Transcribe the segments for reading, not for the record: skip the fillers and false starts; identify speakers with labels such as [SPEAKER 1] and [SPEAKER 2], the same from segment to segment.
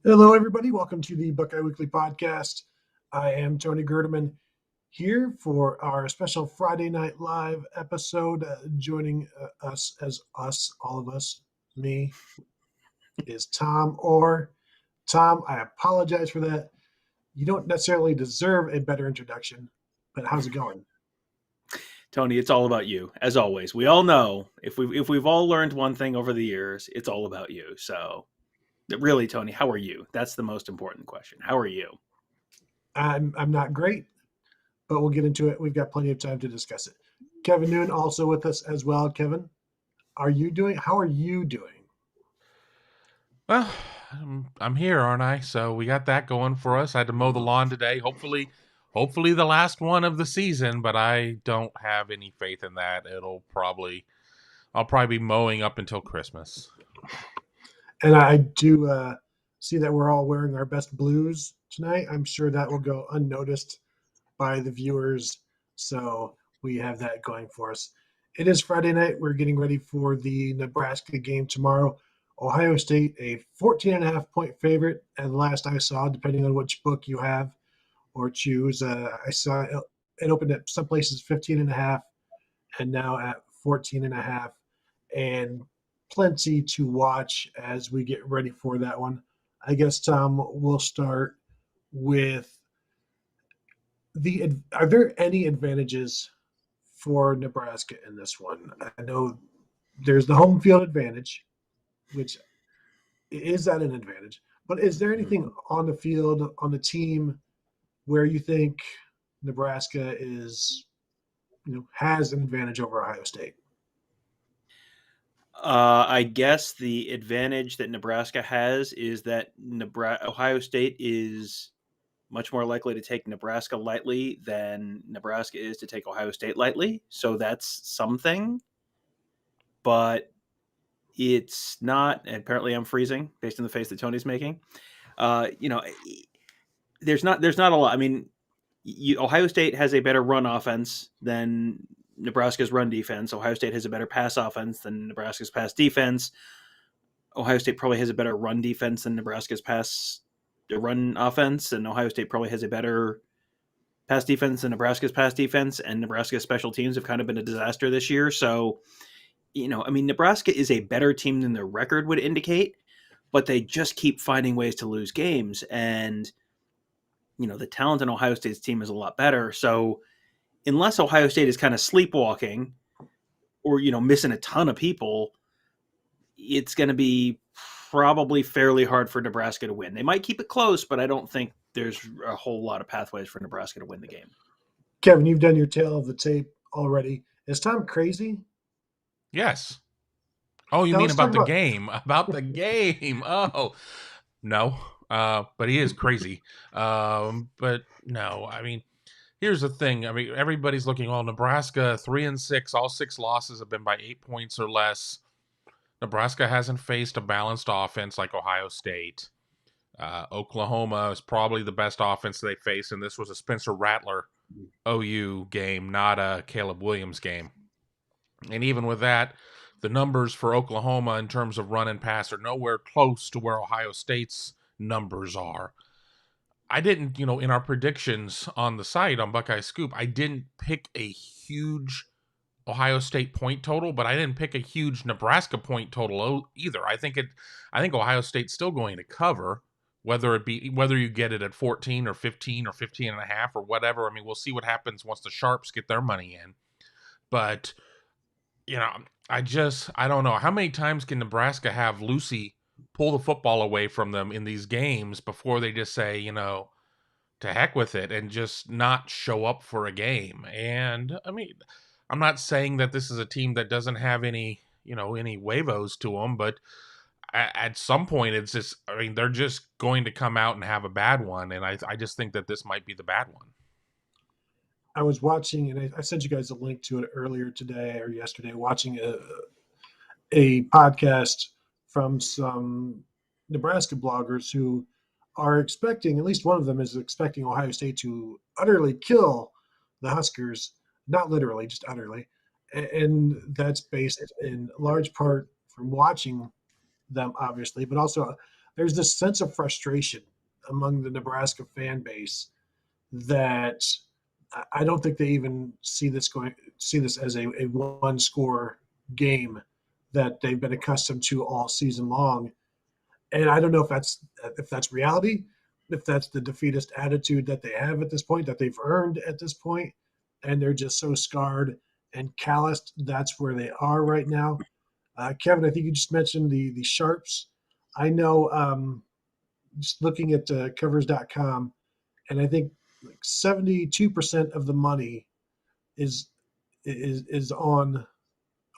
[SPEAKER 1] Hello, everybody. Welcome to the Buckeye Weekly podcast. I am Tony Gerdeman here for our special Friday Night Live episode. Joining all of us, me, is Tom Orr. Tom, I apologize for that. You don't necessarily deserve a better introduction, but how's it going?
[SPEAKER 2] Tony, it's all about you, as always. We all know if we've all learned one thing over the years, it's all about you. So, really, Tony, how are you? That's the most important question. How are you?
[SPEAKER 1] I'm not great, but we'll get into it. We've got plenty of time to discuss it. Kevin Noon also with us as well. Kevin, how are you doing?
[SPEAKER 3] Well, I'm here, aren't I? So we got that going for us. I had to mow the lawn today. Hopefully the last one of the season, but I don't have any faith in that. I'll probably be mowing up until Christmas.
[SPEAKER 1] And I do see that we're all wearing our best blues tonight. I'm sure that will go unnoticed by the viewers. So we have that going for us. It is Friday night. We're getting ready for the Nebraska game tomorrow. Ohio State, a 14.5-point favorite. And last I saw, depending on which book you have or choose, I saw it opened at some places 15.5 and now at 14.5. And plenty to watch as we get ready for that one. I guess, Tom, we'll start with are there any advantages for Nebraska in this one? I know there's the home field advantage, which is that an advantage, but is there anything on the field, on the team, where you think Nebraska has an advantage over Ohio State?
[SPEAKER 2] I guess the advantage that Nebraska has is that Ohio State is much more likely to take Nebraska lightly than Nebraska is to take Ohio State lightly. So that's something, but it's not. Apparently, I'm freezing based on the face that Tony's making. There's not a lot. I mean, Ohio State has a better run offense than Nebraska's run defense. Ohio State has a better pass offense than Nebraska's pass defense. Ohio State probably has a better run defense than Nebraska's run offense, and Ohio State probably has a better pass defense than Nebraska's pass defense, and Nebraska's special teams have kind of been a disaster this year. So, Nebraska is a better team than their record would indicate, but they just keep finding ways to lose games. And, the talent in Ohio State's team is a lot better. So unless Ohio State is kind of sleepwalking or, missing a ton of people, it's going to be probably fairly hard for Nebraska to win. They might keep it close, but I don't think there's a whole lot of pathways for Nebraska to win the game.
[SPEAKER 1] Kevin, you've done your tale of the tape already. Is Tom crazy?
[SPEAKER 3] Yes. Oh, you mean about the game? About the game. Oh, no. But he is crazy. But no, I mean, here's the thing. I mean, everybody's looking, Nebraska 3-6, all 6 losses have been by 8 points or less. Nebraska hasn't faced a balanced offense like Ohio State. Oklahoma is probably the best offense they face, and this was a Spencer Rattler OU game, not a Caleb Williams game. And even with that, the numbers for Oklahoma in terms of run and pass are nowhere close to where Ohio State's numbers are. I didn't, in our predictions on the site on BuckeyeScoop, I didn't pick a huge Ohio State point total, but I didn't pick a huge Nebraska point total either. I think Ohio State's still going to cover, whether you get it at 14 or 15 or 15.5 or whatever. I mean, we'll see what happens once the Sharps get their money in. But I don't know. How many times can Nebraska have Lucy pull the football away from them in these games before they just say, to heck with it and just not show up for a game? And I mean, I'm not saying that this is a team that doesn't have any huevos to them, but at some point it's just, they're just going to come out and have a bad one. And I just think that this might be the bad one.
[SPEAKER 1] I was watching, and I sent you guys a link to it earlier today or yesterday, watching a podcast from some Nebraska bloggers who are expecting, at least one of them is expecting Ohio State to utterly kill the Huskers, not literally, just utterly. And that's based in large part from watching them, obviously, but also there's this sense of frustration among the Nebraska fan base that I don't think they even see this as a one score game that they've been accustomed to all season long. And I don't know if that's reality, if that's the defeatist attitude that they have at this point, that they've earned at this point, and they're just so scarred and calloused. That's where they are right now. Kevin, I think you just mentioned the sharps. I know, just looking at covers.com, and I think like 72% of the money is on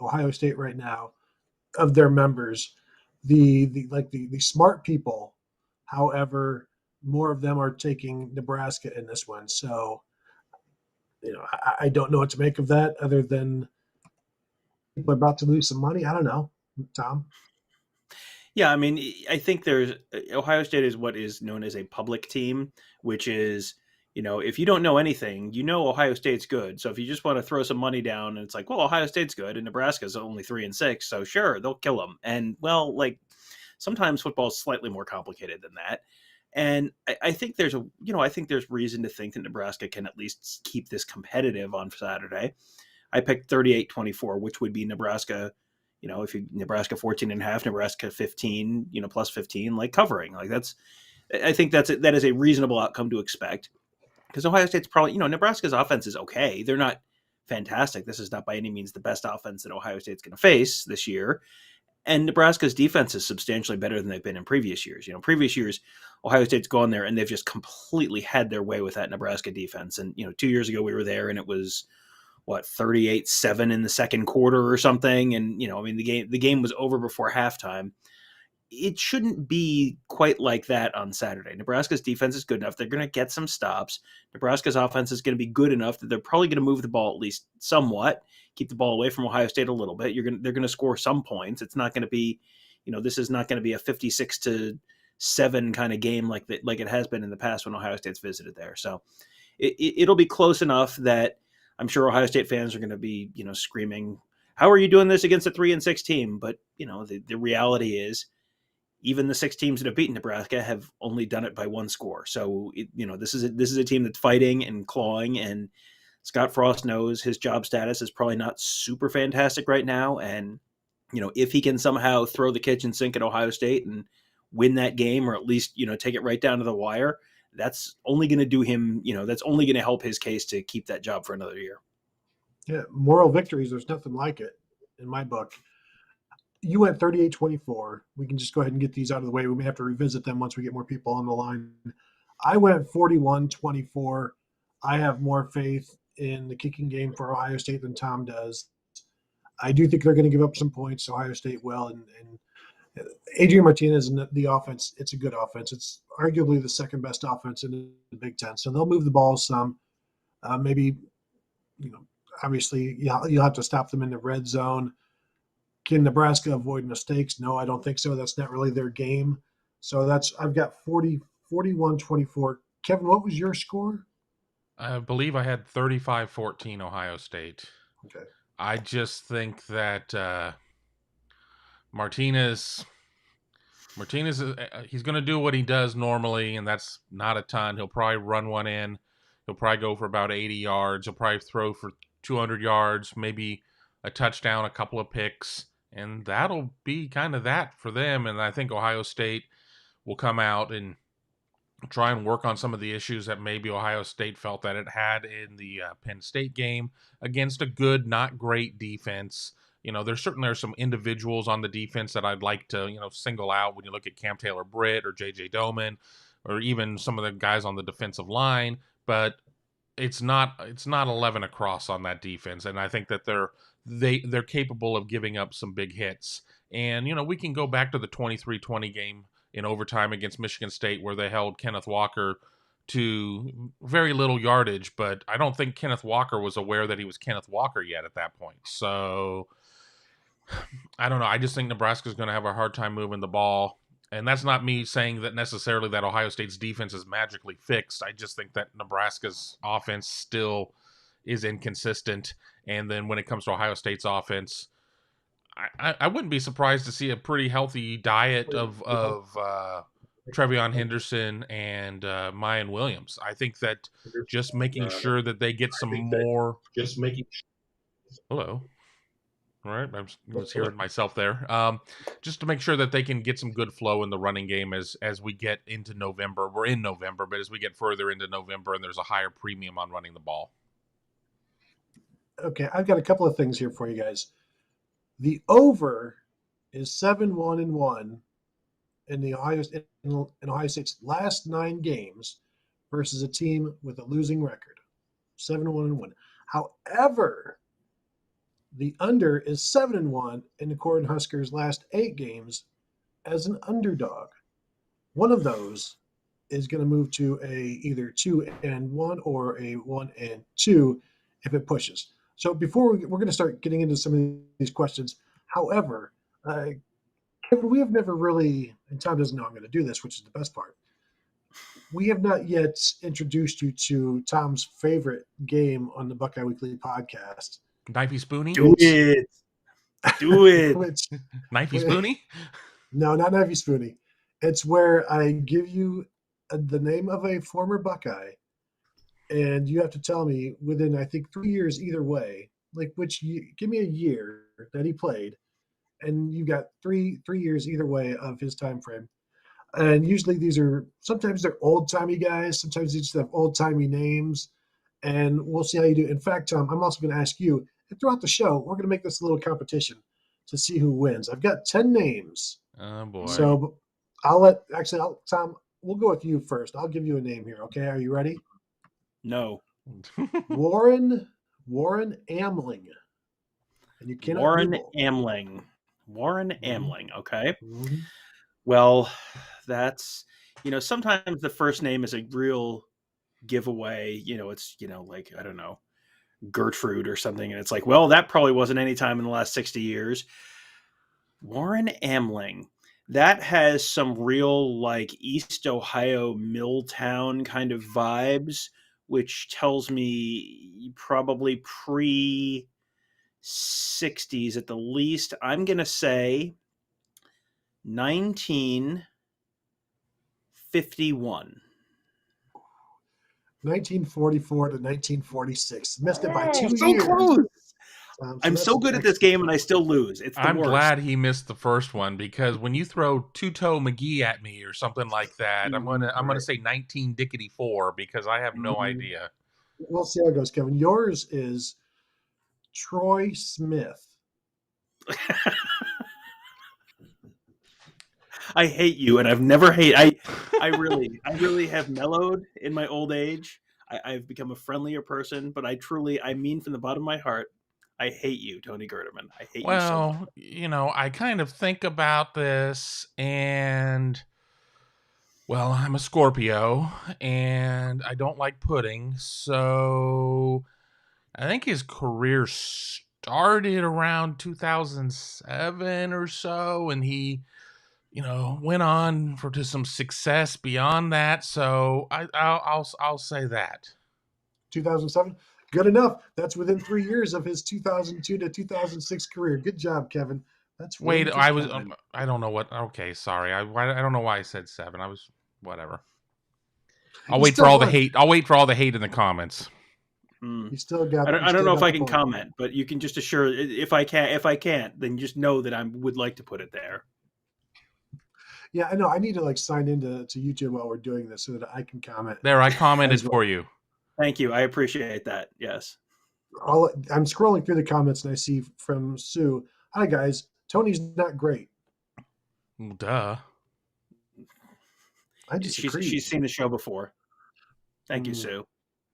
[SPEAKER 1] Ohio State right now of their members. The smart people, however, more of them are taking Nebraska in this one. So, I don't know what to make of that other than people are about to lose some money. I don't know, Tom.
[SPEAKER 2] Yeah, I mean, I think Ohio State is what is known as a public team, which is, if you don't know anything, Ohio State's good. So if you just want to throw some money down and it's like, well, Ohio State's good and Nebraska's only 3-6, so sure, they'll kill them. And well, like sometimes football is slightly more complicated than that. And I think I think there's reason to think that Nebraska can at least keep this competitive on Saturday. I picked 38-24, which would be Nebraska. If Nebraska 14.5, Nebraska 15, plus 15, like covering, like I think that is a reasonable outcome to expect, because Ohio State's probably, Nebraska's offense is okay. They're not fantastic. This is not by any means the best offense that Ohio State's going to face this year. And Nebraska's defense is substantially better than they've been in previous years. Previous years, Ohio State's gone there and they've just completely had their way with that Nebraska defense. And, 2 years ago we were there and it was, 38-7 in the second quarter or something. And, the game was over before halftime. It shouldn't be quite like that on Saturday. Nebraska's defense is good enough. They're going to get some stops. Nebraska's offense is going to be good enough that they're probably going to move the ball at least somewhat, keep the ball away from Ohio State a little bit. They're going to score some points. It's not going to be, this is not going to be a 56-7 kind of game like it has been in the past when Ohio State's visited there. So it'll be close enough that I'm sure Ohio State fans are going to be, screaming, how are you doing this against a 3-6 team? But, the reality is even the 6 teams that have beaten Nebraska have only done it by one score. So, this is a team that's fighting and clawing, and Scott Frost knows his job status is probably not super fantastic right now. And, if he can somehow throw the kitchen sink at Ohio State and win that game, or at least, take it right down to the wire, that's only going to do him, that's only going to help his case to keep that job for another year.
[SPEAKER 1] Yeah, moral victories, there's nothing like it in my book. You went 38-24. We can just go ahead and get these out of the way. We may have to revisit them once we get more people on the line. I went 41-24. I have more faith in the kicking game for Ohio State than Tom does. I do think they're going to give up some points. Ohio State will, and Adrian Martinez and the offense, it's a good offense. It's arguably the second best offense in the Big Ten. So they'll move the ball some. Maybe, obviously you'll have to stop them in the red zone. Can Nebraska avoid mistakes? No, I don't think so. That's not really their game. So I've got 41-24. Kevin, what was your score?
[SPEAKER 3] I believe I had 35-14 Ohio State.
[SPEAKER 1] Okay.
[SPEAKER 3] I just think that Martinez, he's going to do what he does normally, and that's not a ton. He'll probably run one in. He'll probably go for about 80 yards. He'll probably throw for 200 yards, maybe a touchdown, a couple of picks, and that'll be kind of that for them. And I think Ohio State will come out and try and work on some of the issues that maybe Ohio State felt that it had in the Penn State game against a good, not great defense. There certainly are some individuals on the defense that I'd like to, single out when you look at Cam Taylor-Britt or J.J. Doman or even some of the guys on the defensive line, but it's not 11 across on that defense, and I think that they're capable of giving up some big hits. And we can go back to the 23-20 game in overtime against Michigan State where they held Kenneth Walker to very little yardage, but I don't think Kenneth Walker was aware that he was Kenneth Walker yet at that point. So I don't know. I just think Nebraska's going to have a hard time moving the ball. And that's not me saying that necessarily that Ohio State's defense is magically fixed. I just think that Nebraska's offense still is inconsistent. And then when it comes to Ohio State's offense, I wouldn't be surprised to see a pretty healthy diet of Trevion Henderson and Mayan Williams. I think that just making sure that they get some more. Hello. All right, I was hearing myself there. Just to make sure that they can get some good flow in the running game as we get into November. We're in November, but as we get further into November, and there's a higher premium on running the ball.
[SPEAKER 1] Okay, I've got a couple of things here for you guys. The over is 7-1-1 in Ohio State's last 9 games versus a team with a losing record. 7-1-1. However, the under is 7-1 in the Corn Huskers' last 8 games as an underdog. One of those is going to move to either 2-1 or a 1-2 if it pushes. So before we're going to start getting into some of these questions, however, Kevin, we have never really, and Tom doesn't know I'm going to do this, which is the best part. We have not yet introduced you to Tom's favorite game on the Buckeye Weekly podcast.
[SPEAKER 3] Knifey Spoony?
[SPEAKER 2] Do it.
[SPEAKER 3] Knifey Spoony?
[SPEAKER 1] No, not Knifey Spoony. It's where I give you the name of a former Buckeye, and you have to tell me within, I think, 3 years either way, give me a year that he played, and you got three years either way of his time frame. And usually sometimes they're old-timey guys, sometimes they just have old-timey names, and we'll see how you do. In fact, Tom, I'm also going to ask you, and throughout the show, we're going to make this a little competition to see who wins. I've got 10 names.
[SPEAKER 3] Oh, boy.
[SPEAKER 1] So Tom, we'll go with you first. I'll give you a name here, okay? Are you ready?
[SPEAKER 2] No.
[SPEAKER 1] Warren Amling. And you cannot
[SPEAKER 2] Warren Amling, okay.
[SPEAKER 1] Mm-hmm.
[SPEAKER 2] Well, that's, sometimes the first name is a real giveaway. It's, like, I don't know, Gertrude or something. And it's like, well, that probably wasn't any time in the last 60 years. Warren Amling. That has some real, like, East Ohio Milltown kind of vibes, which tells me probably pre-60s at the least. I'm going to say 1951.
[SPEAKER 1] 1944 to 1946. Missed it by 2 years.
[SPEAKER 2] So close. I'm so good
[SPEAKER 1] excellent.
[SPEAKER 2] at this game, and I still lose. It's the
[SPEAKER 3] I'm
[SPEAKER 2] worst.
[SPEAKER 3] glad he missed the first one, because when you throw Two-Toe McGee at me or something like that, I'm gonna say 1954 because I have no idea.
[SPEAKER 1] We'll see how it goes, Kevin. Yours is Troy Smith.
[SPEAKER 2] I hate you, and I've never hated. I really have mellowed in my old age. I've become a friendlier person, but I mean from the bottom of my heart, I hate you, Tony Gerdeman. I hate you so much.
[SPEAKER 3] Well, I kind of think about this, and well, I'm a Scorpio, and I don't like pudding, so I think his career started around 2007 or so, and he, went on to some success beyond that. So I'll say that
[SPEAKER 1] 2007. Good enough. That's within 3 years of his 2002 to 2006 career. Good job, Kevin.
[SPEAKER 3] I don't know what. Okay, sorry. I don't know why I said 7. I was whatever. I'll wait for all the hate. I'll wait for all the hate in the comments.
[SPEAKER 1] You still got.
[SPEAKER 2] I don't know if I can comment, but you can just assure. If I can't, then just know that I would like to put it there.
[SPEAKER 1] Yeah, I know. I need to sign into YouTube while we're doing this so that I can comment.
[SPEAKER 3] There, I commented for you.
[SPEAKER 2] Thank you. I appreciate that. Yes.
[SPEAKER 1] I'm scrolling through the comments and I see from Sue, "Hi guys, Tony's not great."
[SPEAKER 3] Duh.
[SPEAKER 1] I disagree.
[SPEAKER 2] She's seen the show before. Thank you, Sue.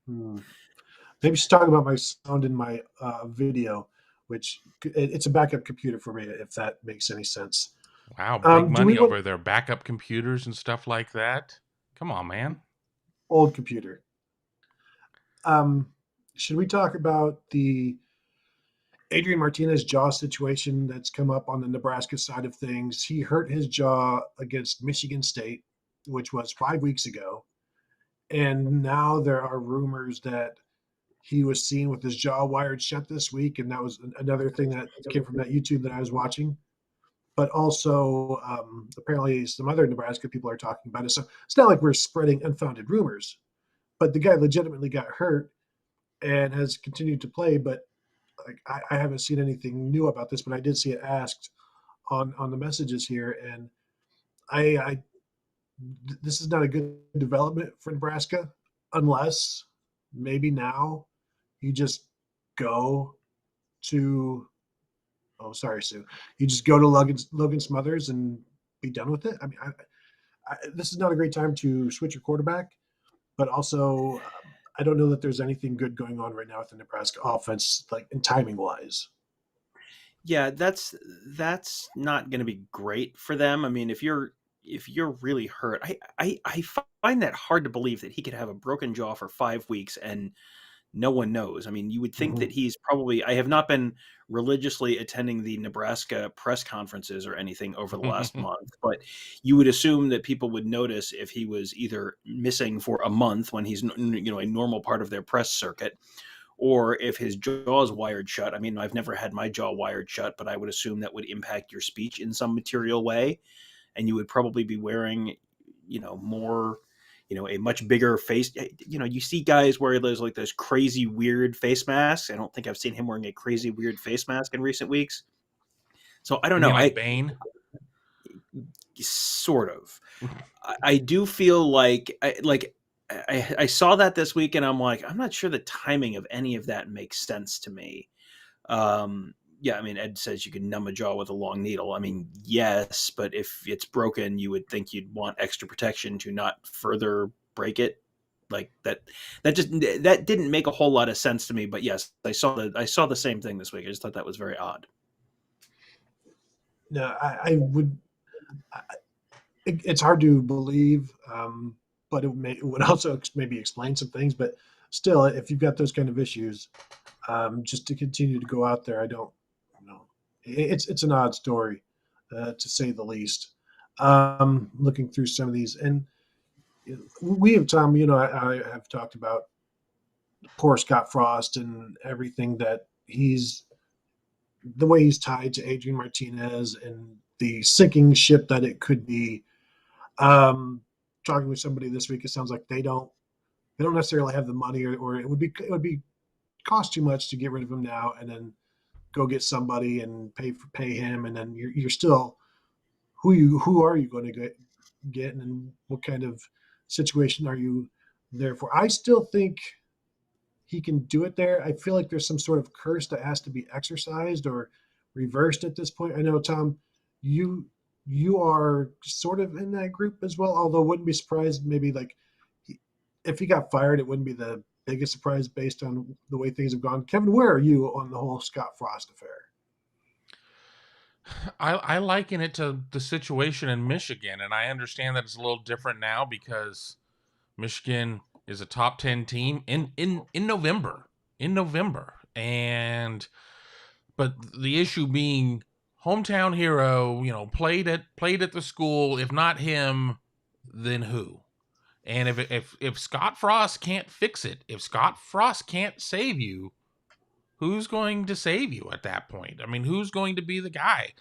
[SPEAKER 1] Maybe she's talking about my sound in my video, which it's a backup computer for me, if that makes any sense.
[SPEAKER 3] Wow, big money over their backup computers and stuff like that. Come on, man.
[SPEAKER 1] Old computer. Should we talk about the Adrian Martinez jaw situation that's come up on the Nebraska side of things? He hurt his jaw against Michigan State, which was 5 weeks ago. And now there are rumors that he was seen with his jaw wired shut this week, and that was another thing that came from that YouTube that I was watching. But also, apparently, some other Nebraska people are talking about it. So it's not like we're spreading unfounded rumors. But the guy legitimately got hurt and has continued to play. But like, I haven't seen anything new about this, but I did see it asked on the messages here, and I this is not a good development for Nebraska unless maybe now you just go to sorry, Sue. You just go to Logan Smothers and be done with it. I mean, this is not a great time to switch your quarterback, but also I don't know that there's anything good going on right now with the Nebraska offense, like in timing wise.
[SPEAKER 2] Yeah, that's not going to be great for them. I mean, if you're really hurt, I find that hard to believe that he could have a broken jaw for 5 weeks and no one knows. I mean, you would think that he's probably. I have not been religiously attending the Nebraska press conferences or anything over the last month, but you would assume that people would notice if he was either missing for a month when he's a normal part of their press circuit, or if his jaw is wired shut. I mean, I've never had my jaw wired shut, but I would assume that would impact your speech in some material way, and you would probably be wearing, more. A much bigger face. You see guys wear those crazy weird face masks. I don't think I've seen him wearing a crazy weird face mask in recent weeks. So I don't know.
[SPEAKER 3] Like Bane?
[SPEAKER 2] Sort of. I do feel like I saw that this week, and I'm like, I'm not sure the timing of any of that makes sense to me. Yeah, I mean, Ed says you can numb a jaw with a long needle. I mean, yes, but if it's broken, you would think you'd want extra protection to not further break it. Like that didn't make a whole lot of sense to me. But yes, I saw the same thing this week. I just thought that was very odd.
[SPEAKER 1] No, I would. It's hard to believe, but it would also maybe explain some things. But still, if you've got those kind of issues, just to continue to go out there, I don't know. It's an odd story, to say the least. Looking through some of these, and we have, Tom, I have talked about poor Scott Frost and everything that the way he's tied to Adrian Martinez and the sinking ship that it could be. Talking with somebody this week, it sounds like they don't necessarily have the money, or it would be cost too much to get rid of him now and then go get somebody and pay him, and then you're still who are you going to get and what kind of situation are you there for? I still think he can do it there. I feel like there's some sort of curse that has to be exercised or reversed at this point. I know, Tom, you are sort of in that group as well, although wouldn't be surprised maybe if he got fired, it wouldn't be the biggest surprise based on the way things have gone. Kevin, where are you on the whole Scott Frost affair?
[SPEAKER 3] I liken it to the situation in Michigan, and I understand that it's a little different now because Michigan is a top 10 team in November. But the issue being hometown hero, played at the school. If not him, then who? And if Scott Frost can't fix it, if Scott Frost can't save you, who's going to save you at that point? I mean, who's going to be the guy?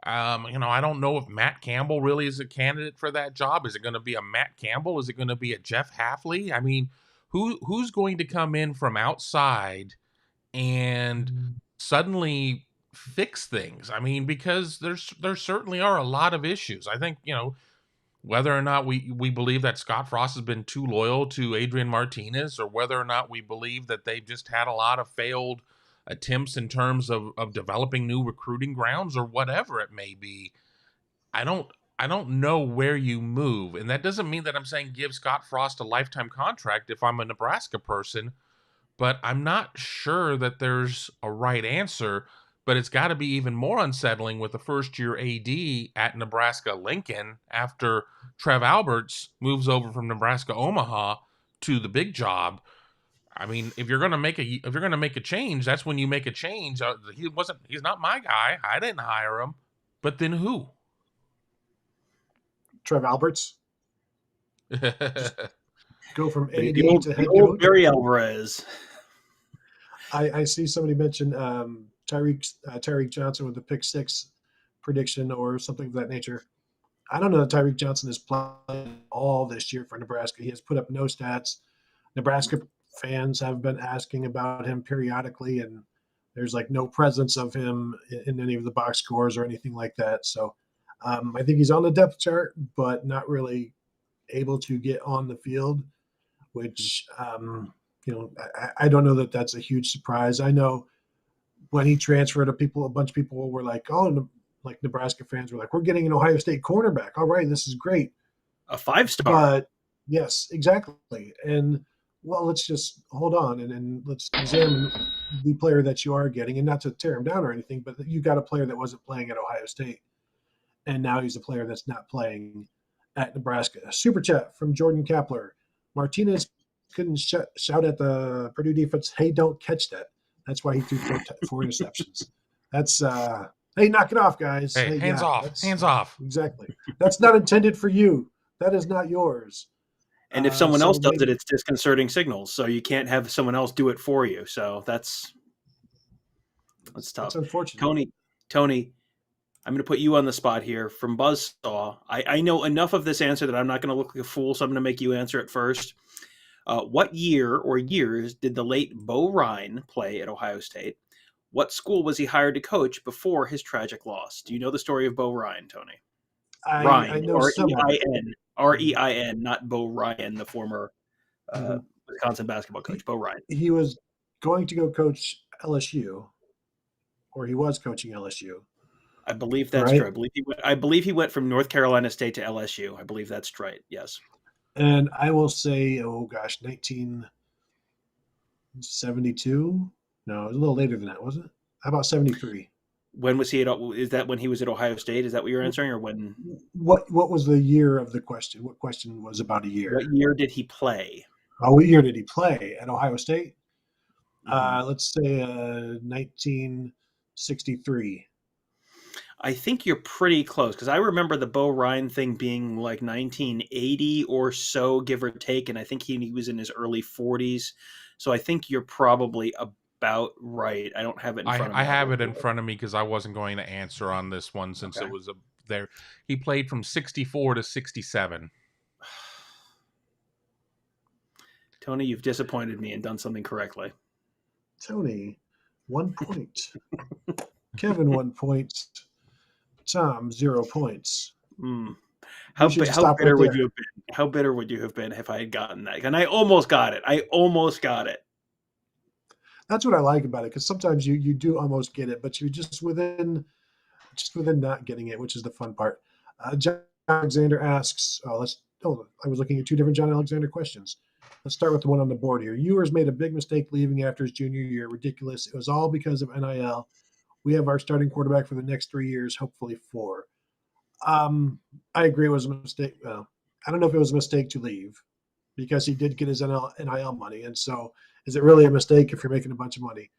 [SPEAKER 3] I don't know if Matt Campbell really is a candidate for that job. Is it going to be a Matt Campbell? Is it going to be a Jeff Hafley? I mean, who's going to come in from outside and suddenly fix things? I mean, because there certainly are a lot of issues. I think, whether or not we believe that Scott Frost has been too loyal to Adrian Martinez, or whether or not we believe that they've just had a lot of failed attempts in terms of developing new recruiting grounds, or whatever it may be, I don't know where you move. And that doesn't mean that I'm saying give Scott Frost a lifetime contract if I'm a Nebraska person, but I'm not sure that there's a right answer. But it's got to be even more unsettling with the first-year AD at Nebraska Lincoln after Trev Alberts moves over from Nebraska Omaha to the big job. I mean, if you're gonna make a change, that's when you make a change. He's not my guy. I didn't hire him. But then who?
[SPEAKER 1] Trev Alberts. Go from AD to head
[SPEAKER 2] old
[SPEAKER 1] coach.
[SPEAKER 2] Barry Alvarez.
[SPEAKER 1] I see somebody mention Tyrique Johnson with the pick six prediction or something of that nature. I don't know that Tyrique Johnson is playing all this year for Nebraska. He has put up no stats. Nebraska fans have been asking about him periodically, and there's like no presence of him in any of the box scores or anything like that. So I think he's on the depth chart, but not really able to get on the field, which, I don't know that that's a huge surprise. I know when he transferred, a bunch of people were like, oh, like Nebraska fans were like, we're getting an Ohio State cornerback. All right, this is great.
[SPEAKER 2] A 5-star.
[SPEAKER 1] But yes, exactly. And well, let's just hold on and let's examine the player that you are getting, and not to tear him down or anything, but you got a player that wasn't playing at Ohio State, and now he's a player that's not playing at Nebraska. Super chat from Jordan Kapler. Martinez couldn't shout at the Purdue defense, hey, don't catch that. That's why he threw four interceptions. That's hey, knock it off, guys.
[SPEAKER 3] Hey, hands off. Hands off.
[SPEAKER 1] Exactly. That's not intended for you. That is not yours.
[SPEAKER 2] And if someone else does it, it's disconcerting signals. So you can't have someone else do it for you. So that's tough.
[SPEAKER 1] That's unfortunate.
[SPEAKER 2] Tony, I'm going to put you on the spot here from Buzzsaw. I know enough of this answer that I'm not going to look like a fool, so I'm going to make you answer it first. What year or years did the late Bo Ryan play at Ohio State? What school was he hired to coach before his tragic loss? Do you know the story of Bo Ryan, Tony? Ryan,
[SPEAKER 1] I know
[SPEAKER 2] R-E-I-N, R-E-I-N, not Bo Ryan, the former Wisconsin basketball coach. Bo Ryan.
[SPEAKER 1] He was going to go coach LSU, or he was coaching LSU.
[SPEAKER 2] I believe that's
[SPEAKER 1] right?
[SPEAKER 2] true. I believe he went from North Carolina State to LSU. I believe that's right. Yes.
[SPEAKER 1] And I will say, 1972. No, it was a little later than that, wasn't it? How about 73?
[SPEAKER 2] When was he at? Is that when he was at Ohio State? Is that what you're answering, or when?
[SPEAKER 1] What was the year of the question? What question was about a year?
[SPEAKER 2] What year did he play?
[SPEAKER 1] What year did he play at Ohio State? Mm-hmm. Let's say 1963.
[SPEAKER 2] I think you're pretty close, because I remember the Bo Ryan thing being like 1980 or so, give or take, and I think he was in his early 40s. So I think you're probably about right. I don't have it in front of me.
[SPEAKER 3] I have it in front of me because I wasn't going to answer on this one since it was there. He played from 64 to 67.
[SPEAKER 2] Tony, you've disappointed me and done something correctly.
[SPEAKER 1] Tony, 1 point. Kevin, 1 point. Tom, 0 points.
[SPEAKER 2] How bitter would you have been? How bitter would you have been if I had gotten that? And I almost got it.
[SPEAKER 1] That's what I like about it, because sometimes you do almost get it, but you're just within not getting it, which is the fun part. John Alexander asks, I was looking at two different John Alexander questions. Let's start with the one on the board here. Ewers made a big mistake leaving after his junior year. Ridiculous. It was all because of NIL. We have our starting quarterback for the next 3 years, hopefully 4. I agree it was a mistake. Well, I don't know if it was a mistake to leave, because he did get his NIL money. And so is it really a mistake if you're making a bunch of money?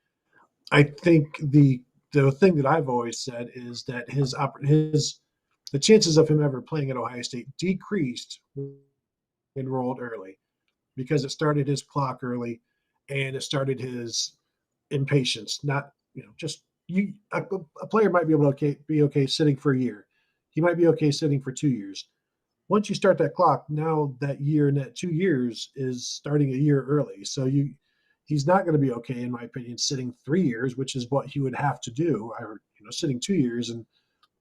[SPEAKER 1] I think the thing that I've always said is that the chances of him ever playing at Ohio State decreased when he enrolled early, because it started his clock early and it started his impatience. Not, just a player might be able to be okay sitting for a year. He might be okay sitting for 2 years. Once you start that clock, now that year and that 2 years is starting a year early. So he's not going to be okay, in my opinion, sitting 3 years, which is what he would have to do. Sitting 2 years and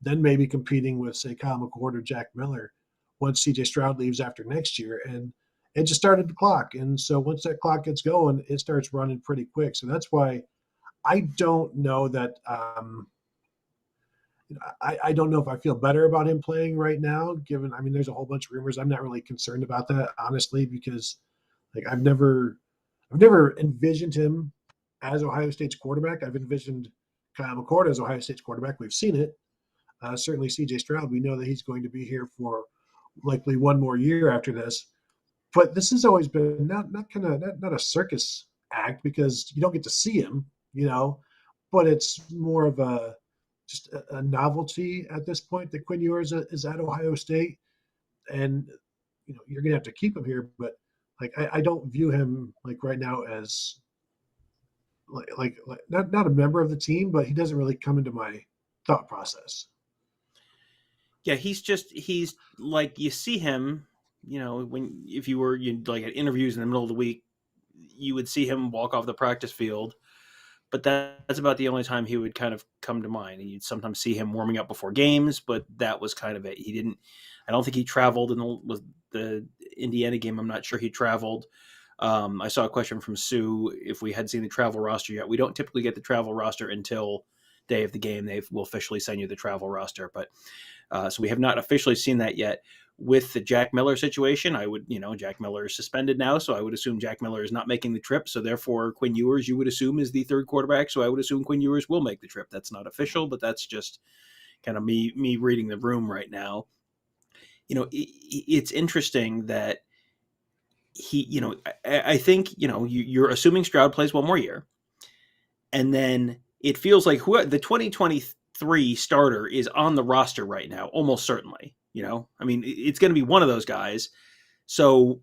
[SPEAKER 1] then maybe competing with, say, Kyle McCord or Jack Miller once CJ Stroud leaves after next year. And it just started the clock. And so once that clock gets going, it starts running pretty quick. So that's why I don't know that I don't know if I feel better about him playing right now, given, there's a whole bunch of rumors. I'm not really concerned about that, honestly, because I've never envisioned him as Ohio State's quarterback. I've envisioned Kyle McCord as Ohio State's quarterback. We've seen it. Certainly CJ Stroud, we know that he's going to be here for likely 1 more year after this. But this has always been not a circus act, because you don't get to see him, but it's more of just a novelty at this point that Quinn Ewers is at Ohio State, and you're gonna have to keep him here. But I don't view him right now as like not a member of the team, but he doesn't really come into my thought process.
[SPEAKER 2] Yeah, he's like, you see him, if you were like at interviews in the middle of the week, you would see him walk off the practice field, but that's about the only time he would kind of come to mind. And you'd sometimes see him warming up before games, but that was kind of it. I don't think he traveled with the Indiana game. I'm not sure he traveled. I saw a question from Sue if we had seen the travel roster yet. We don't typically get the travel roster until day of the game. They will officially send you the travel roster, but so we have not officially seen that yet. With the Jack Miller situation, Jack Miller is suspended now, so I would assume Jack Miller is not making the trip. So therefore, Quinn Ewers, you would assume, is the third quarterback. So I would assume Quinn Ewers will make the trip. That's not official, but that's just kind of me reading the room right now. It's interesting that I think, you're assuming Stroud plays one more year. And then it feels like the 2023 starter is on the roster right now, almost certainly. It's going to be one of those guys. So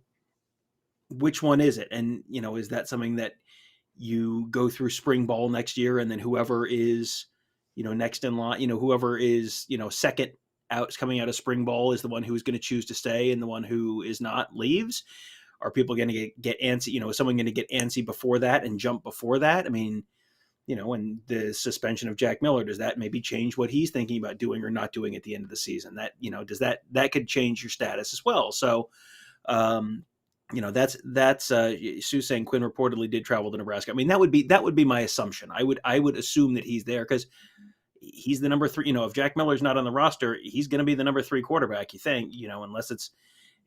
[SPEAKER 2] which one is it? And, is that something that you go through spring ball next year, and then whoever is, next in line, whoever is, second out coming out of spring ball is the one who's going to choose to stay, and the one who is not leaves? Are people going to get antsy? Is someone going to get antsy before that and jump before that? And the suspension of Jack Miller, does that maybe change what he's thinking about doing or not doing at the end of the season? That, does that could change your status as well. So, that's Sue saying Quinn reportedly did travel to Nebraska. That would be my assumption. I would assume that he's there because he's the number 3. If Jack Miller's not on the roster, he's going to be the number 3 quarterback. You think, unless it's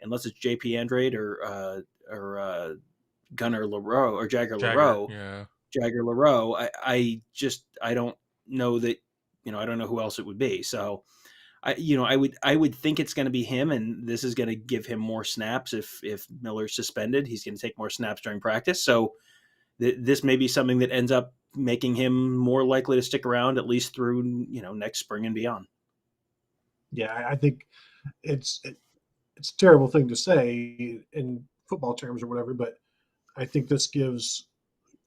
[SPEAKER 2] JP Andrade or Gunnar LaRoe or Jagger LaRoe.
[SPEAKER 3] Yeah.
[SPEAKER 2] Jagger LaRoe, I don't know that, I don't know who else it would be. So I would think it's going to be him, and this is going to give him more snaps. If Miller's suspended, he's going to take more snaps during practice. So this may be something that ends up making him more likely to stick around at least through, next spring and beyond.
[SPEAKER 1] Yeah, I think it's a terrible thing to say in football terms or whatever, but I think this gives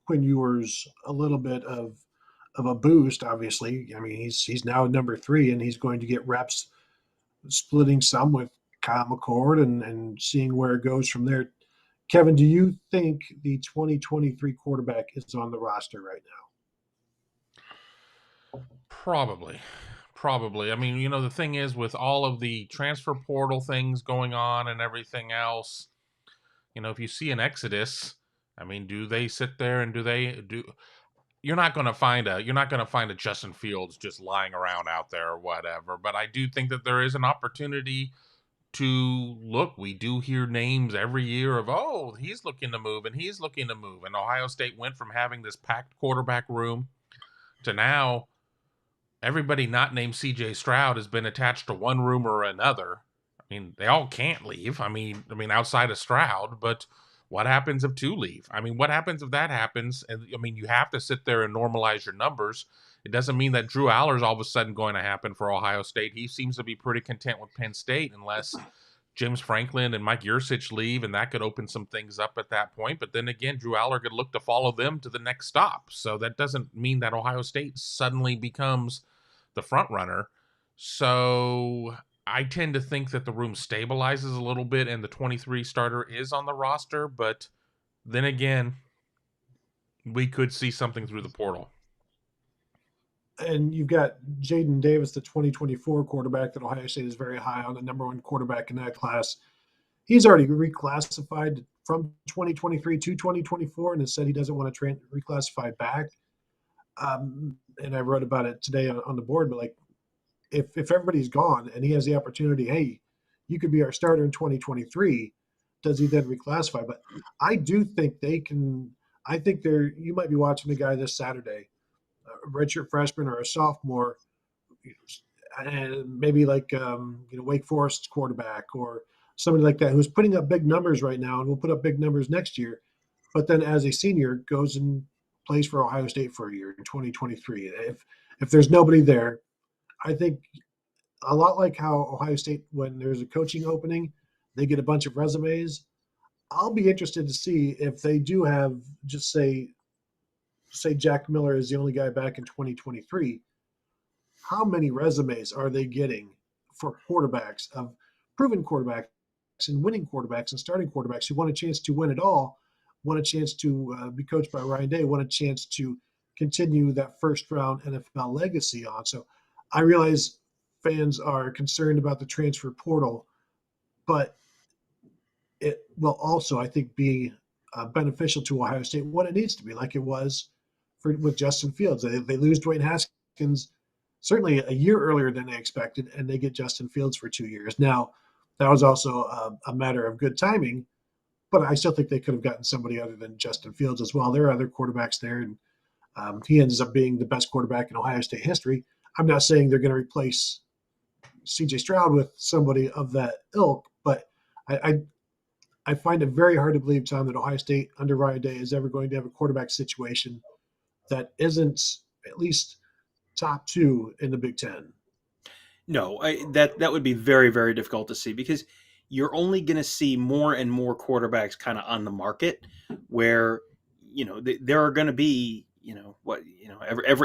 [SPEAKER 1] Quinn Ewers a little bit of a boost. Obviously, he's now number 3, and he's going to get reps, splitting some with Kyle McCord and seeing where it goes from there. Kevin, do you think the 2023 quarterback is on the roster right now?
[SPEAKER 3] Probably. The thing is, with all of the transfer portal things going on and everything else, if you see an exodus, do they sit there and you're not going to find a Justin Fields just lying around out there or whatever. But I do think that there is an opportunity to look. We do hear names every year of, he's looking to move and he's looking to move. And Ohio State went from having this packed quarterback room to now everybody not named CJ Stroud has been attached to one room or another. They all can't leave. Outside of Stroud, but what happens if 2 leave? What happens if that happens? And you have to sit there and normalize your numbers. It doesn't mean that Drew Aller's all of a sudden going to happen for Ohio State. He seems to be pretty content with Penn State unless James Franklin and Mike Yurcich leave, and that could open some things up at that point. But then again, Drew Aller could look to follow them to the next stop. So that doesn't mean that Ohio State suddenly becomes the front runner. So I tend to think that the room stabilizes a little bit and the 23 starter is on the roster, but then again, we could see something through the portal.
[SPEAKER 1] And you've got Jaden Davis, the 2024 quarterback that Ohio State is very high on, the number 1 quarterback in that class. He's already reclassified from 2023 to 2024 and has said he doesn't want to reclassify back. And I wrote about it today on the board, but if everybody's gone and he has the opportunity, hey, you could be our starter in 2023, does he then reclassify? But I do think they can. I think you might be watching a guy this Saturday, a redshirt freshman or a sophomore, and maybe Wake Forest's quarterback or somebody like that who's putting up big numbers right now and will put up big numbers next year, but then as a senior goes and plays for Ohio State for a year in 2023. If there's nobody there, I think a lot like how Ohio State, when there's a coaching opening, they get a bunch of resumes. I'll be interested to see if they do have, just say, say Jack Miller is the only guy back in 2023, how many resumes are they getting for quarterbacks, of proven quarterbacks and winning quarterbacks and starting quarterbacks who want a chance to win it all, want a chance to be coached by Ryan Day, want a chance to continue that first round NFL legacy on. So I realize fans are concerned about the transfer portal, but it will also, I think, be beneficial to Ohio State, what it needs to be, like it was with Justin Fields. They lose Dwayne Haskins certainly a year earlier than they expected, and they get Justin Fields for 2 years. Now, that was also a matter of good timing, but I still think they could have gotten somebody other than Justin Fields as well. There are other quarterbacks there, and he ends up being the best quarterback in Ohio State history. I'm not saying they're going to replace C.J. Stroud with somebody of that ilk, but I find it very hard to believe, Tom, that Ohio State under Ryan Day is ever going to have a quarterback situation that isn't at least top 2 in the Big Ten.
[SPEAKER 2] No, that would be very, very difficult to see, because you're only going to see more and more quarterbacks kind of on the market where, there are going to be,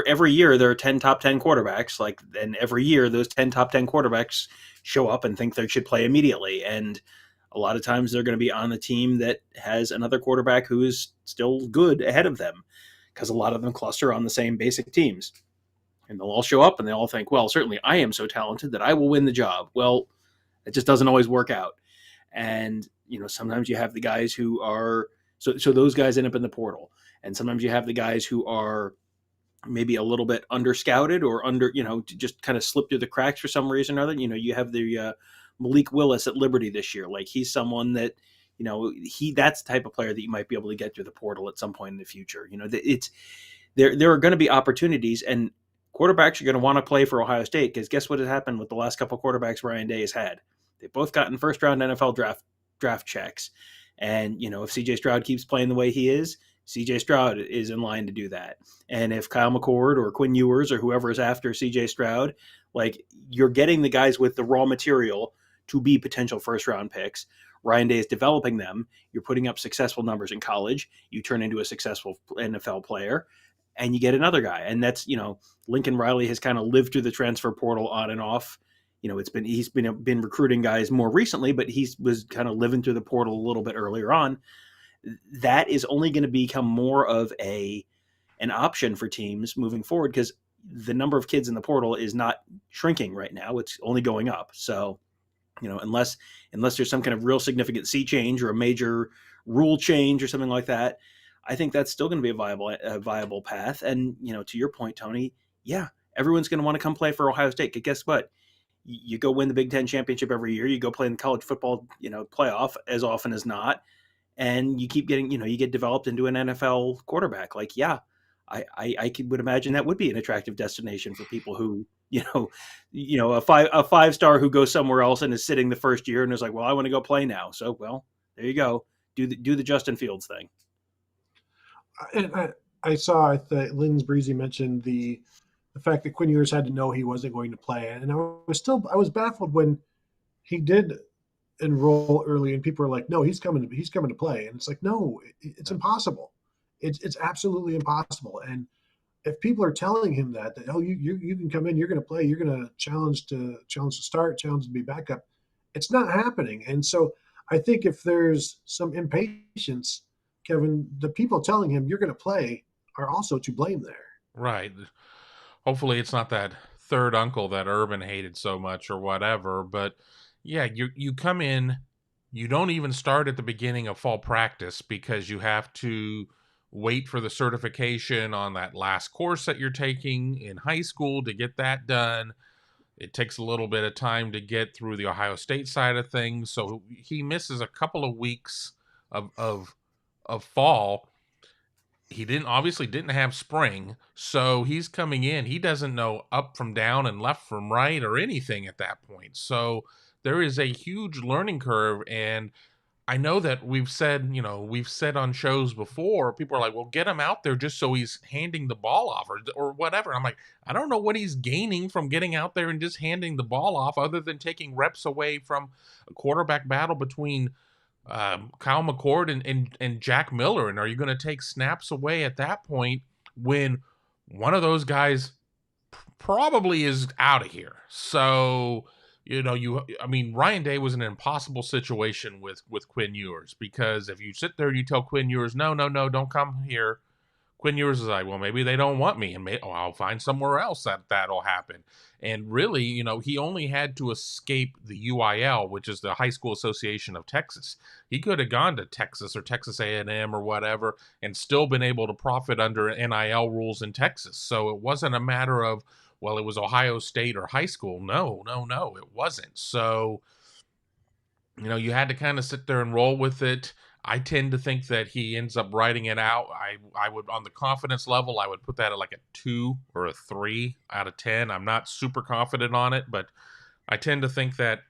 [SPEAKER 2] every year there are 10 top 10 quarterbacks, and every year those 10 top 10 quarterbacks show up and think they should play immediately. And a lot of times they're going to be on the team that has another quarterback who is still good ahead of them, because a lot of them cluster on the same basic teams. And they'll all show up and they all think, well, certainly I am so talented that I will win the job. Well, it just doesn't always work out. And, sometimes you have the guys who are, so those guys end up in the portal. And sometimes you have the guys who are maybe a little bit under-scouted or just kind of slip through the cracks for some reason or other. You have the Malik Willis at Liberty this year. Like, he's someone that, that's the type of player that you might be able to get through the portal at some point in the future. There are going to be opportunities, and quarterbacks are going to want to play for Ohio State, because guess what has happened with the last couple of quarterbacks Ryan Day has had? They've both gotten first-round NFL draft checks. And, if C.J. Stroud keeps playing the way he is, C.J. Stroud is in line to do that. And if Kyle McCord or Quinn Ewers or whoever is after C.J. Stroud, you're getting the guys with the raw material to be potential first-round picks. Ryan Day is developing them. You're putting up successful numbers in college. You turn into a successful NFL player, and you get another guy. And that's, Lincoln Riley has kind of lived through the transfer portal on and off. He's been recruiting guys more recently, but he was kind of living through the portal a little bit earlier on. That is only going to become more of an option for teams moving forward, because the number of kids in the portal is not shrinking right now. It's only going up. So, unless there's some kind of real significant sea change or a major rule change or something like that, I think that's still going to be a viable path. And, to your point, Tony, yeah, everyone's going to want to come play for Ohio State. Because guess what? You go win the Big Ten championship every year. You go play in the college football, playoff as often as not. And you keep getting, you get developed into an NFL quarterback. I would imagine that would be an attractive destination for people who, a five-star who goes somewhere else and is sitting the first year and is like, well, I want to go play now. So, well, there you go. Do the Justin Fields thing.
[SPEAKER 1] And I saw that Lynn's Breezy mentioned the fact that Quinn Ewers had to know he wasn't going to play. And I was baffled when he did enroll early and people were like, no, he's coming to play. And it's like, no, it's impossible. It's absolutely impossible. And if people are telling him that oh, you can come in, you're going to play, you're going to challenge to start, challenge to be backup, it's not happening. And so I think if there's some impatience, Kevin, the people telling him you're going to play are also to blame there.
[SPEAKER 3] Right. Hopefully it's not that third uncle that Urban hated so much or whatever. But yeah, you come in, you don't even start at the beginning of fall practice because you have to wait for the certification on that last course that you're taking in high school to get that done. It takes a little bit of time to get through the Ohio State side of things. So he misses a couple of weeks of fall. He obviously didn't have spring, so he's coming in. He doesn't know up from down and left from right or anything at that point. So there is a huge learning curve, and I know that we've said on shows before, people are like, well, get him out there just so he's handing the ball off or whatever. I'm like, I don't know what he's gaining from getting out there and just handing the ball off other than taking reps away from a quarterback battle between Kyle McCord and Jack Miller. And are you going to take snaps away at that point when one of those guys probably is out of here. So, Ryan Day was in an impossible situation with Quinn Ewers, because if you sit there and you tell Quinn Ewers, no, don't come here, Quinn Ewers is like, well, maybe they don't want me, and I'll find somewhere else that'll happen. And really, he only had to escape the UIL, which is the High School Association of Texas. He could have gone to Texas or Texas A&M or whatever and still been able to profit under NIL rules in Texas. So it wasn't a matter of, well, it was Ohio State or high school. No, it wasn't. So, you had to kind of sit there and roll with it. I tend to think that he ends up writing it out. I would, on the confidence level, I would put that at like a 2 or a 3 out of 10. I'm not super confident on it, but I tend to think that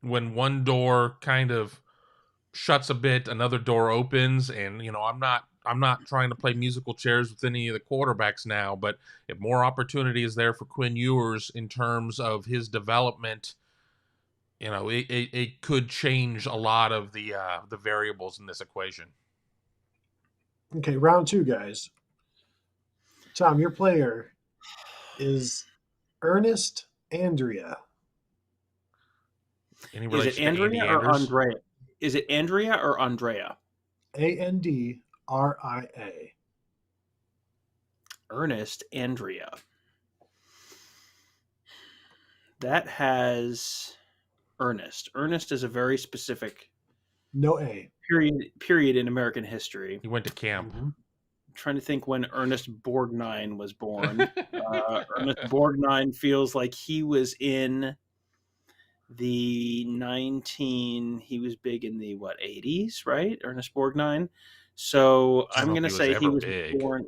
[SPEAKER 3] when one door kind of shuts a bit, another door opens, and I'm not trying to play musical chairs with any of the quarterbacks now, but if more opportunity is there for Quinn Ewers in terms of his development, it could change a lot of the variables in this equation.
[SPEAKER 1] Okay, round 2, guys. Tom, your player is Ernest Andrea.
[SPEAKER 3] Any
[SPEAKER 2] Is
[SPEAKER 3] relation
[SPEAKER 2] it
[SPEAKER 3] to Andy
[SPEAKER 2] Andrea or
[SPEAKER 3] Anders?
[SPEAKER 2] Andrea? Is it Andrea or Andrea?
[SPEAKER 1] Andria.
[SPEAKER 2] Ernest Andrea. That has Ernest. Ernest is a very specific
[SPEAKER 1] No A.
[SPEAKER 2] period in American history.
[SPEAKER 3] He went to camp.
[SPEAKER 1] Mm-hmm.
[SPEAKER 2] I'm trying to think when Ernest Borgnine was born. Ernest Borgnine feels like he was in the he was big in the 80s, right? Ernest Borgnine. So I'm going to say he was born.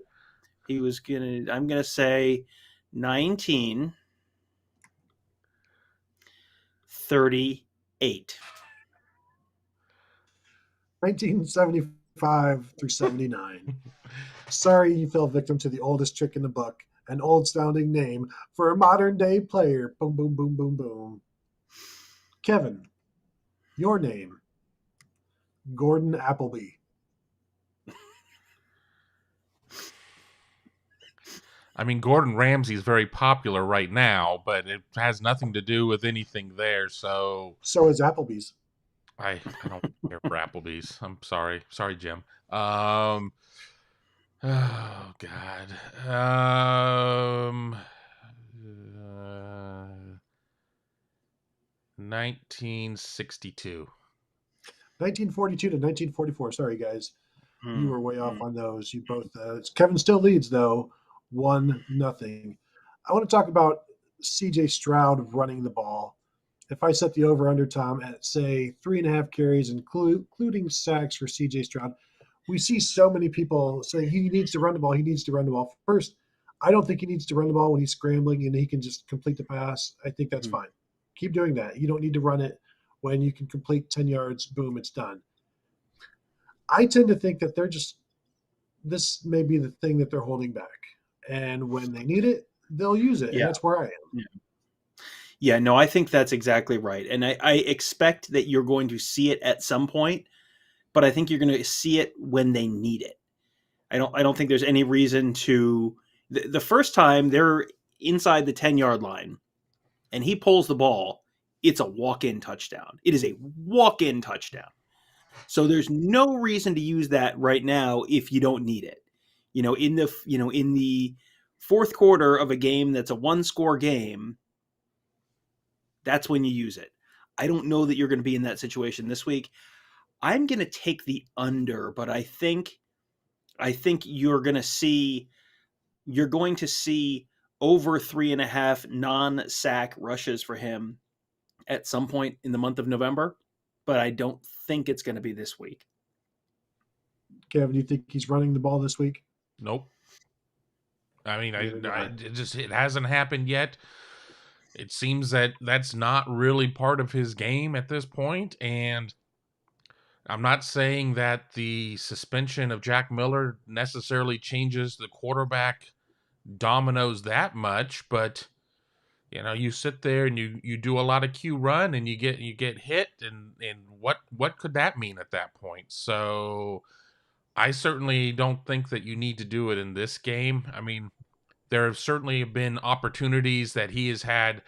[SPEAKER 2] I'm going to say 1938.
[SPEAKER 1] 1975 through 79. Sorry you fell victim to the oldest trick in the book, an old-sounding name for a modern-day player. Boom, boom, boom, boom, boom. Kevin, your name. Gordon Appleby.
[SPEAKER 3] Gordon Ramsay's very popular right now, but it has nothing to do with anything there. So
[SPEAKER 1] is Applebee's.
[SPEAKER 3] I don't care for Applebee's. I'm sorry. Sorry, Jim. Oh, God. 1962.
[SPEAKER 1] 1942 to 1944. Sorry, guys. You were way off on those. You both. Kevin still leads, though, 1-0. I want to talk about C.J. Stroud running the ball. If I set the over-under, Tom, at, say, 3.5 carries, including sacks for C.J. Stroud, we see so many people saying he needs to run the ball. He needs to run the ball. First, I don't think he needs to run the ball when he's scrambling and he can just complete the pass. I think that's fine. Keep doing that. You don't need to run it when you can complete 10 yards. Boom, it's done. I tend to think that this may be the thing that they're holding back. And when they need it, they'll use it. Yeah. And that's where I am.
[SPEAKER 2] Yeah, no, I think that's exactly right. And I expect that you're going to see it at some point, but I think you're going to see it when they need it. I don't think there's any reason to the first time they're inside the 10-yard line and he pulls the ball, it's a walk-in touchdown. It is a walk-in touchdown. So there's no reason to use that right now if you don't need it. In the fourth quarter of a game that's a 1-score game, that's when you use it. I don't know that you're going to be in that situation this week. I'm going to take the under, but I think you're going to see over 3.5 non-sack rushes for him at some point in the month of November, but I don't think it's going to be this week.
[SPEAKER 1] Kevin, do you think he's running the ball this week?
[SPEAKER 3] Nope. It hasn't happened yet. It seems that that's not really part of his game at this point, and I'm not saying that the suspension of Jack Miller necessarily changes the quarterback dominoes that much, but you sit there and you do a lot of Q run and you get hit, and what could that mean at that point? So I certainly don't think that you need to do it in this game. I mean, there have certainly been opportunities that he has had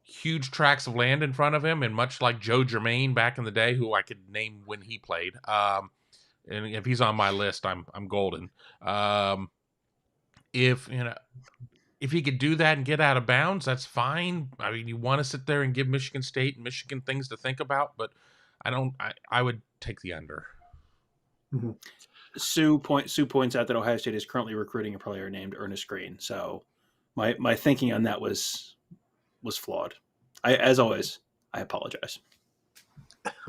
[SPEAKER 3] huge tracts of land in front of him, and much like Joe Germain back in the day, who I could name when he played, and if he's on my list, I'm golden. If if he could do that and get out of bounds, that's fine. I mean, you want to sit there and give Michigan State and Michigan things to think about, but I would take the under.
[SPEAKER 1] Mm-hmm.
[SPEAKER 2] Sue points out that Ohio State is currently recruiting a player named Ernest Green. So my thinking on that was flawed. As always, I apologize.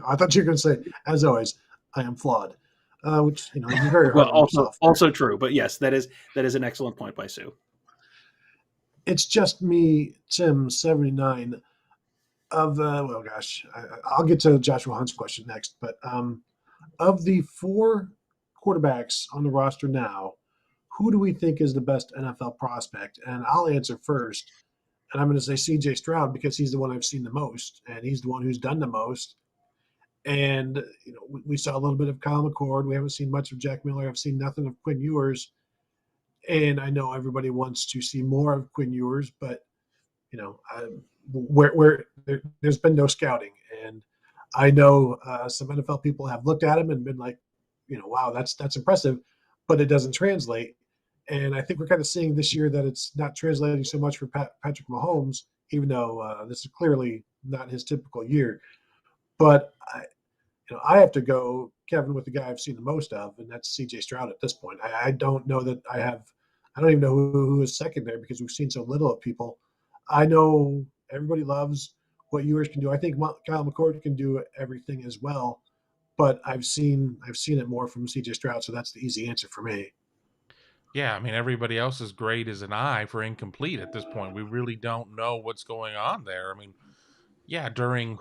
[SPEAKER 1] I thought you were going to say, as always, I am flawed, which is very hard
[SPEAKER 2] well,
[SPEAKER 1] on yourself.
[SPEAKER 2] Also true, but yes, that is an excellent point by Sue.
[SPEAKER 1] It's just me, Tim 79 of I'll get to Joshua Hunt's question next, but of the 4 quarterbacks on the roster now, who do we think is the best NFL prospect? And I'll answer first, and I'm going to say C.J. Stroud because he's the one I've seen the most, and he's the one who's done the most. And we saw a little bit of Kyle McCord. We haven't seen much of Jack Miller. I've seen nothing of Quinn Ewers. And I know everybody wants to see more of Quinn Ewers, but there's been no scouting, and I know some NFL people have looked at him and been like, wow, that's impressive, but it doesn't translate. And I think we're kind of seeing this year that it's not translating so much for Patrick Mahomes, even though this is clearly not his typical year. But I have to go, Kevin, with the guy I've seen the most of, and that's C.J. Stroud at this point. I don't know that I don't even know who is second there because we've seen so little of people. I know everybody loves what Ewers can do. I think Kyle McCord can do everything as well, but I've seen it more from C.J. Stroud, so that's the easy answer for me.
[SPEAKER 3] Yeah, I mean, everybody else's grade is an I for incomplete at this point. We really don't know what's going on there. I mean, yeah, during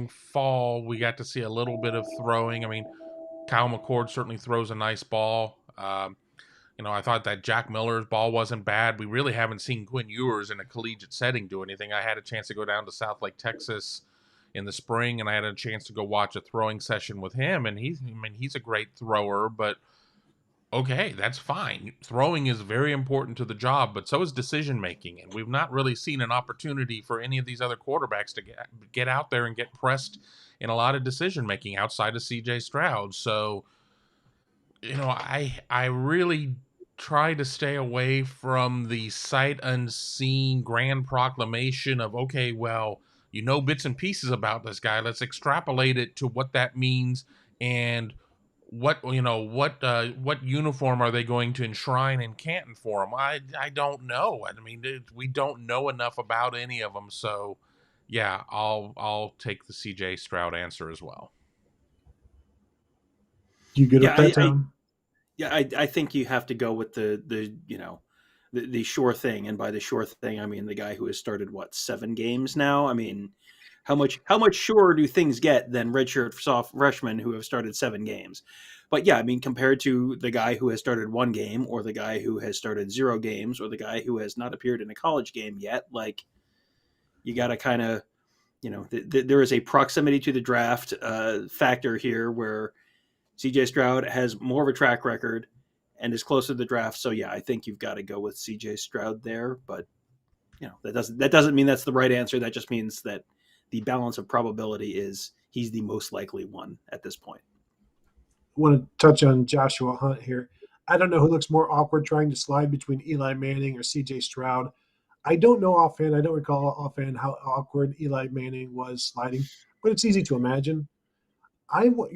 [SPEAKER 3] fall, we got to see a little bit of throwing. I mean, Kyle McCord certainly throws a nice ball. I thought that Jack Miller's ball wasn't bad. We really haven't seen Quinn Ewers in a collegiate setting do anything. I had a chance to go down to South Lake, Texas in the spring, and I had a chance to go watch a throwing session with him, and he's a great thrower, but okay, that's fine. Throwing is very important to the job, but so is decision making, and we've not really seen an opportunity for any of these other quarterbacks to get out there and get pressed in a lot of decision making outside of CJ Stroud. So, I really try to stay away from the sight unseen grand proclamation of, okay, well, bits and pieces about this guy. Let's extrapolate it to what that means and what uniform are they going to enshrine in Canton for him? I don't know. I mean, we don't know enough about any of them. So, yeah, I'll take the CJ Stroud answer as well.
[SPEAKER 1] You good with that, Tom?
[SPEAKER 2] I think you have to go with the sure thing, and by the sure thing, I mean the guy who has started 7 games now. I mean, how much surer do things get than redshirt freshmen who have started 7 games? But yeah, I mean, compared to the guy who has started 1 game, or the guy who has started 0 games, or the guy who has not appeared in a college game yet, like you got to kind of, there is a proximity to the draft factor here where CJ Stroud has more of a track record and is closer to the draft. So yeah, I think you've got to go with CJ Stroud there, but that doesn't mean that's the right answer. That just means that the balance of probability is he's the most likely one at this point.
[SPEAKER 1] I want to touch on Joshua Hunt here. I don't know who looks more awkward trying to slide between Eli Manning or CJ Stroud. I don't know offhand. I don't recall offhand how awkward Eli Manning was sliding, but it's easy to imagine. I don't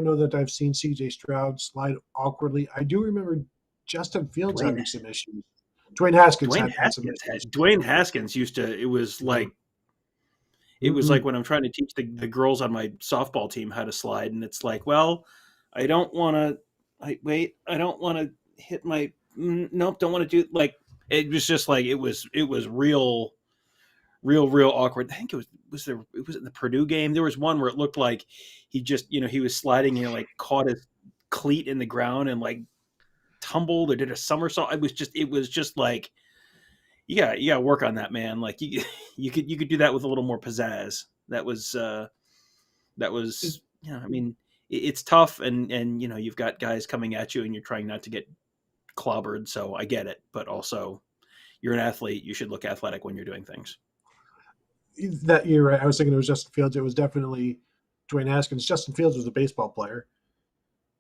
[SPEAKER 1] know that I've seen C.J. Stroud slide awkwardly. I do remember Justin Fields having some issues. Dwayne Haskins had some issues.
[SPEAKER 2] Dwayne Haskins used to. It was like like when I'm trying to teach the girls on my softball team how to slide, and it's like, well, I don't want to. I don't want to hit my. Nope, don't want to do like. It was just like it was real awkward. I think it was in the Purdue game. There was one where it looked like he just, he was sliding, like caught his cleat in the ground and like tumbled or did a somersault. It was just like, you got to work on that, man. Like you could do that with a little more pizzazz. That was, I mean, it's tough, and you've got guys coming at you, and you're trying not to get clobbered. So I get it, but also you're an athlete. You should look athletic when you're doing things.
[SPEAKER 1] That year, right? I was thinking it was Justin Fields. It was definitely Dwayne Haskins. Justin Fields was a baseball player.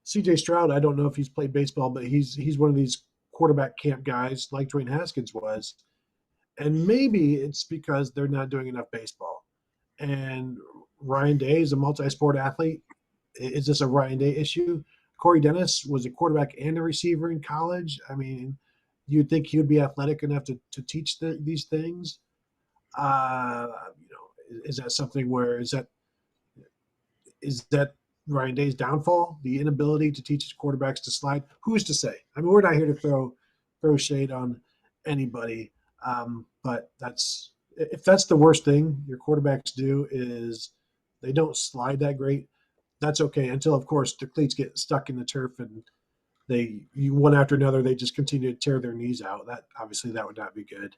[SPEAKER 1] C.J. Stroud, I don't know if he's played baseball, but he's one of these quarterback camp guys like Dwayne Haskins was. And maybe it's because they're not doing enough baseball. And Ryan Day is a multi-sport athlete. Is this a Ryan Day issue? Corey Dennis was a quarterback and a receiver in college. I mean, you'd think he would be athletic enough to teach these things. Is that something where is that Ryan Day's downfall, the inability to teach his quarterbacks to slide? Who's to say? I mean, we're not here to throw shade on anybody, but if that's the worst thing your quarterbacks do is they don't slide that great. That's okay until, of course, the cleats get stuck in the turf and one after another they just continue to tear their knees out. That obviously that would not be good.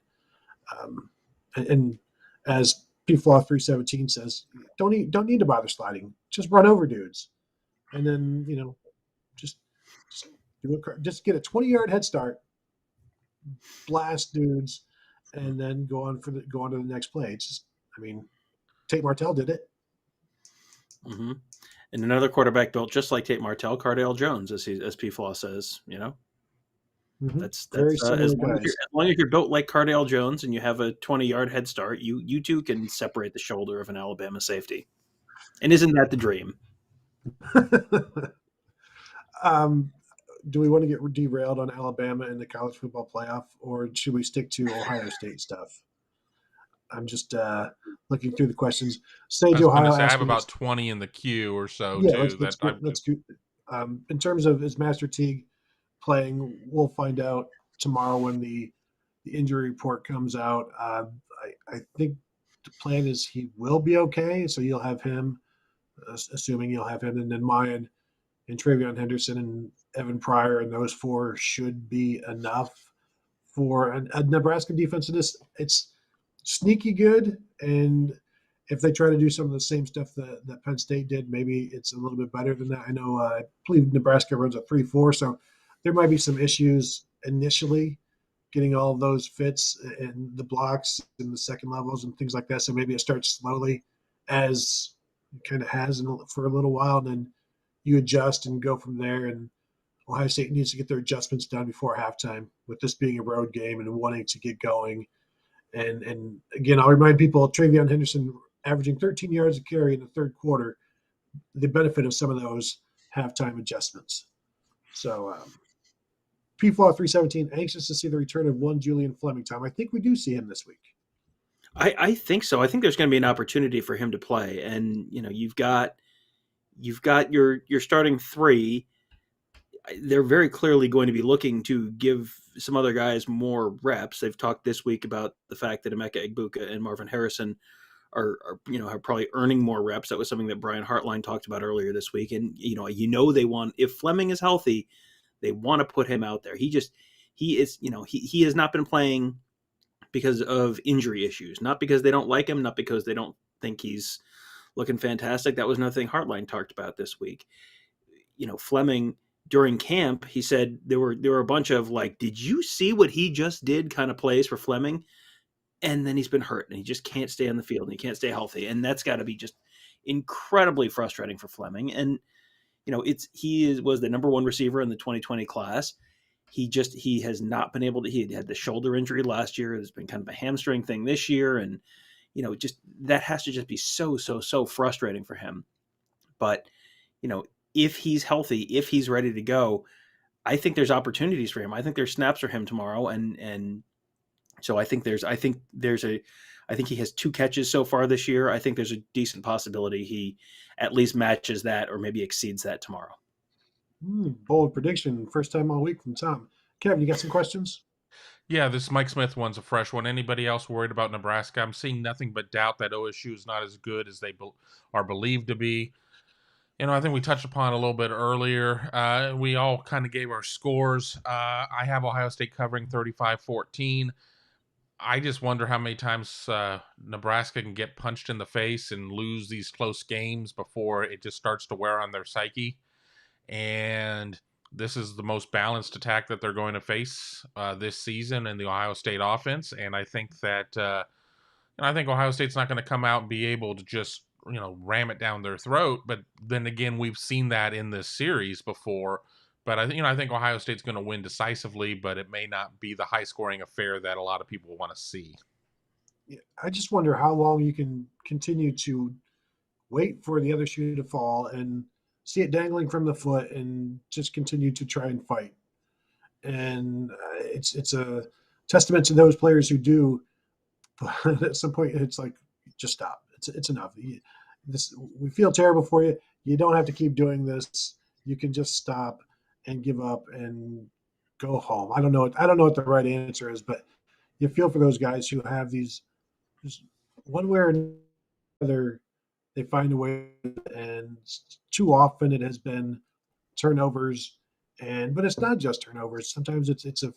[SPEAKER 1] And as PFlaw 317 says, don't need to bother sliding. Just run over dudes, and then just just get a 20-yard head start, blast dudes, and then go on to the next play. It's just, I mean, Tate Martell did it.
[SPEAKER 2] Mm-hmm. And another quarterback built just like Tate Martell, Cardale Jones, as PFlaw says.
[SPEAKER 1] Mm-hmm.
[SPEAKER 2] That's
[SPEAKER 1] Very
[SPEAKER 2] as
[SPEAKER 1] similar
[SPEAKER 2] long
[SPEAKER 1] guys.
[SPEAKER 2] as you're built like Cardale Jones and you have a 20-yard head start, you too can separate the shoulder of an Alabama safety. And isn't that the dream?
[SPEAKER 1] Do we want to get derailed on Alabama in the college football playoff, or should we stick to Ohio State stuff? I'm just looking through the questions.
[SPEAKER 3] I
[SPEAKER 1] Sage
[SPEAKER 3] was going to
[SPEAKER 1] Ohio
[SPEAKER 3] say I have
[SPEAKER 1] asking
[SPEAKER 3] about
[SPEAKER 1] us,
[SPEAKER 3] 20 in the queue or so
[SPEAKER 1] yeah,
[SPEAKER 3] too.
[SPEAKER 1] let's go. In terms of is Master Teague playing, we'll find out tomorrow when the injury report comes out. I think the plan is he will be okay, so you'll have him, assuming you'll have him, and then Mayan and Travion Henderson and Evan Pryor, and those four should be enough for a Nebraska defense. It's sneaky good, and if they try to do some of the same stuff that Penn State did, maybe it's a little bit better than that. I know I believe Nebraska runs a 3-4, so there might be some issues initially getting all of those fits and the blocks and the second levels and things like that. So maybe it starts slowly, as it kind of has for a little while, and then you adjust and go from there. And Ohio State needs to get their adjustments done before halftime, with this being a road game and wanting to get going. And again, I'll remind people, Travion Henderson averaging 13 yards a carry in the third quarter, the benefit of some of those halftime adjustments. So PFlaw 317, anxious to see the return of one Julian Fleming. Tom, I think we do see him this week.
[SPEAKER 2] I think so. I think there's going to be an opportunity for him to play. And, you've got your starting three. They're very clearly going to be looking to give some other guys more reps. They've talked this week about the fact that Emeka Egbuka and Marvin Harrison are probably earning more reps. That was something that Brian Hartline talked about earlier this week. And, they want, if Fleming is healthy, they want to put him out there. He has not been playing because of injury issues, not because they don't like him, not because they don't think he's looking fantastic. That was another thing Hartline talked about this week. Fleming, during camp, he said there were a bunch of did you see what he just did kind of plays for Fleming? And then he's been hurt and he just can't stay on the field and he can't stay healthy. And that's got to be just incredibly frustrating for Fleming. And, was the number one receiver in the 2020 class. He has not been able to, he had the shoulder injury last year. There's been kind of a hamstring thing this year. And, just that has to just be so frustrating for him. But, if he's healthy, if he's ready to go, I think there's opportunities for him. I think there's snaps for him tomorrow. And so I think he has 2 catches so far this year. I think there's a decent possibility he at least matches that or maybe exceeds that tomorrow.
[SPEAKER 1] Bold prediction. First time all week from Tom. Kevin, you got some questions?
[SPEAKER 3] Yeah, this Mike Smith one's a fresh one. Anybody else worried about Nebraska? I'm seeing nothing but doubt that OSU is not as good as they are believed to be. I think we touched upon it a little bit earlier. We all kind of gave our scores. I have Ohio State covering 35-14. I just wonder how many times Nebraska can get punched in the face and lose these close games before it just starts to wear on their psyche. And this is the most balanced attack that they're going to face this season in the Ohio State offense. And I think that Ohio State's not going to come out and be able to just ram it down their throat. But then again, we've seen that in this series before. But I think Ohio State's going to win decisively, but it may not be the high-scoring affair that a lot of people want to see.
[SPEAKER 1] I just wonder how long you can continue to wait for the other shoe to fall and see it dangling from the foot and just continue to try and fight. And it's a testament to those players who do. But at some point, it's like, just stop. It's enough. We feel terrible for you. You don't have to keep doing this. You can just stop and give up and go home. I don't know what the right answer is, but you feel for those guys who have these, just one way or another, they find a way, and too often it has been turnovers. But it's not just turnovers. Sometimes it's a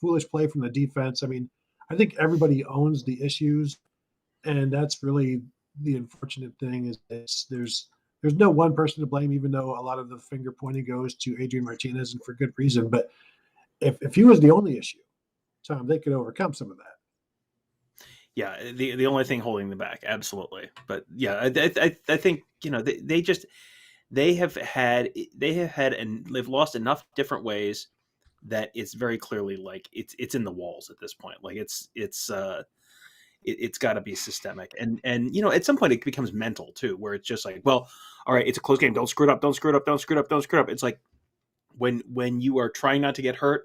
[SPEAKER 1] foolish play from the defense. I mean, I think everybody owns the issues, and that's really the unfortunate thing. Is there's no one person to blame, even though a lot of the finger pointing goes to Adrian Martinez, and for good reason. But if he was the only issue, Tom, they could overcome some of that.
[SPEAKER 2] Yeah, the only thing holding them back, absolutely. But yeah, I think they have had and they've lost enough different ways that it's very clearly like it's in the walls at this point. Like it's got to be systemic, and at some point it becomes mental too, where it's just like, well, all right, it's a close game. Don't screw it up. Don't screw it up. Don't screw it up. Don't screw it up. It's like when you are trying not to get hurt,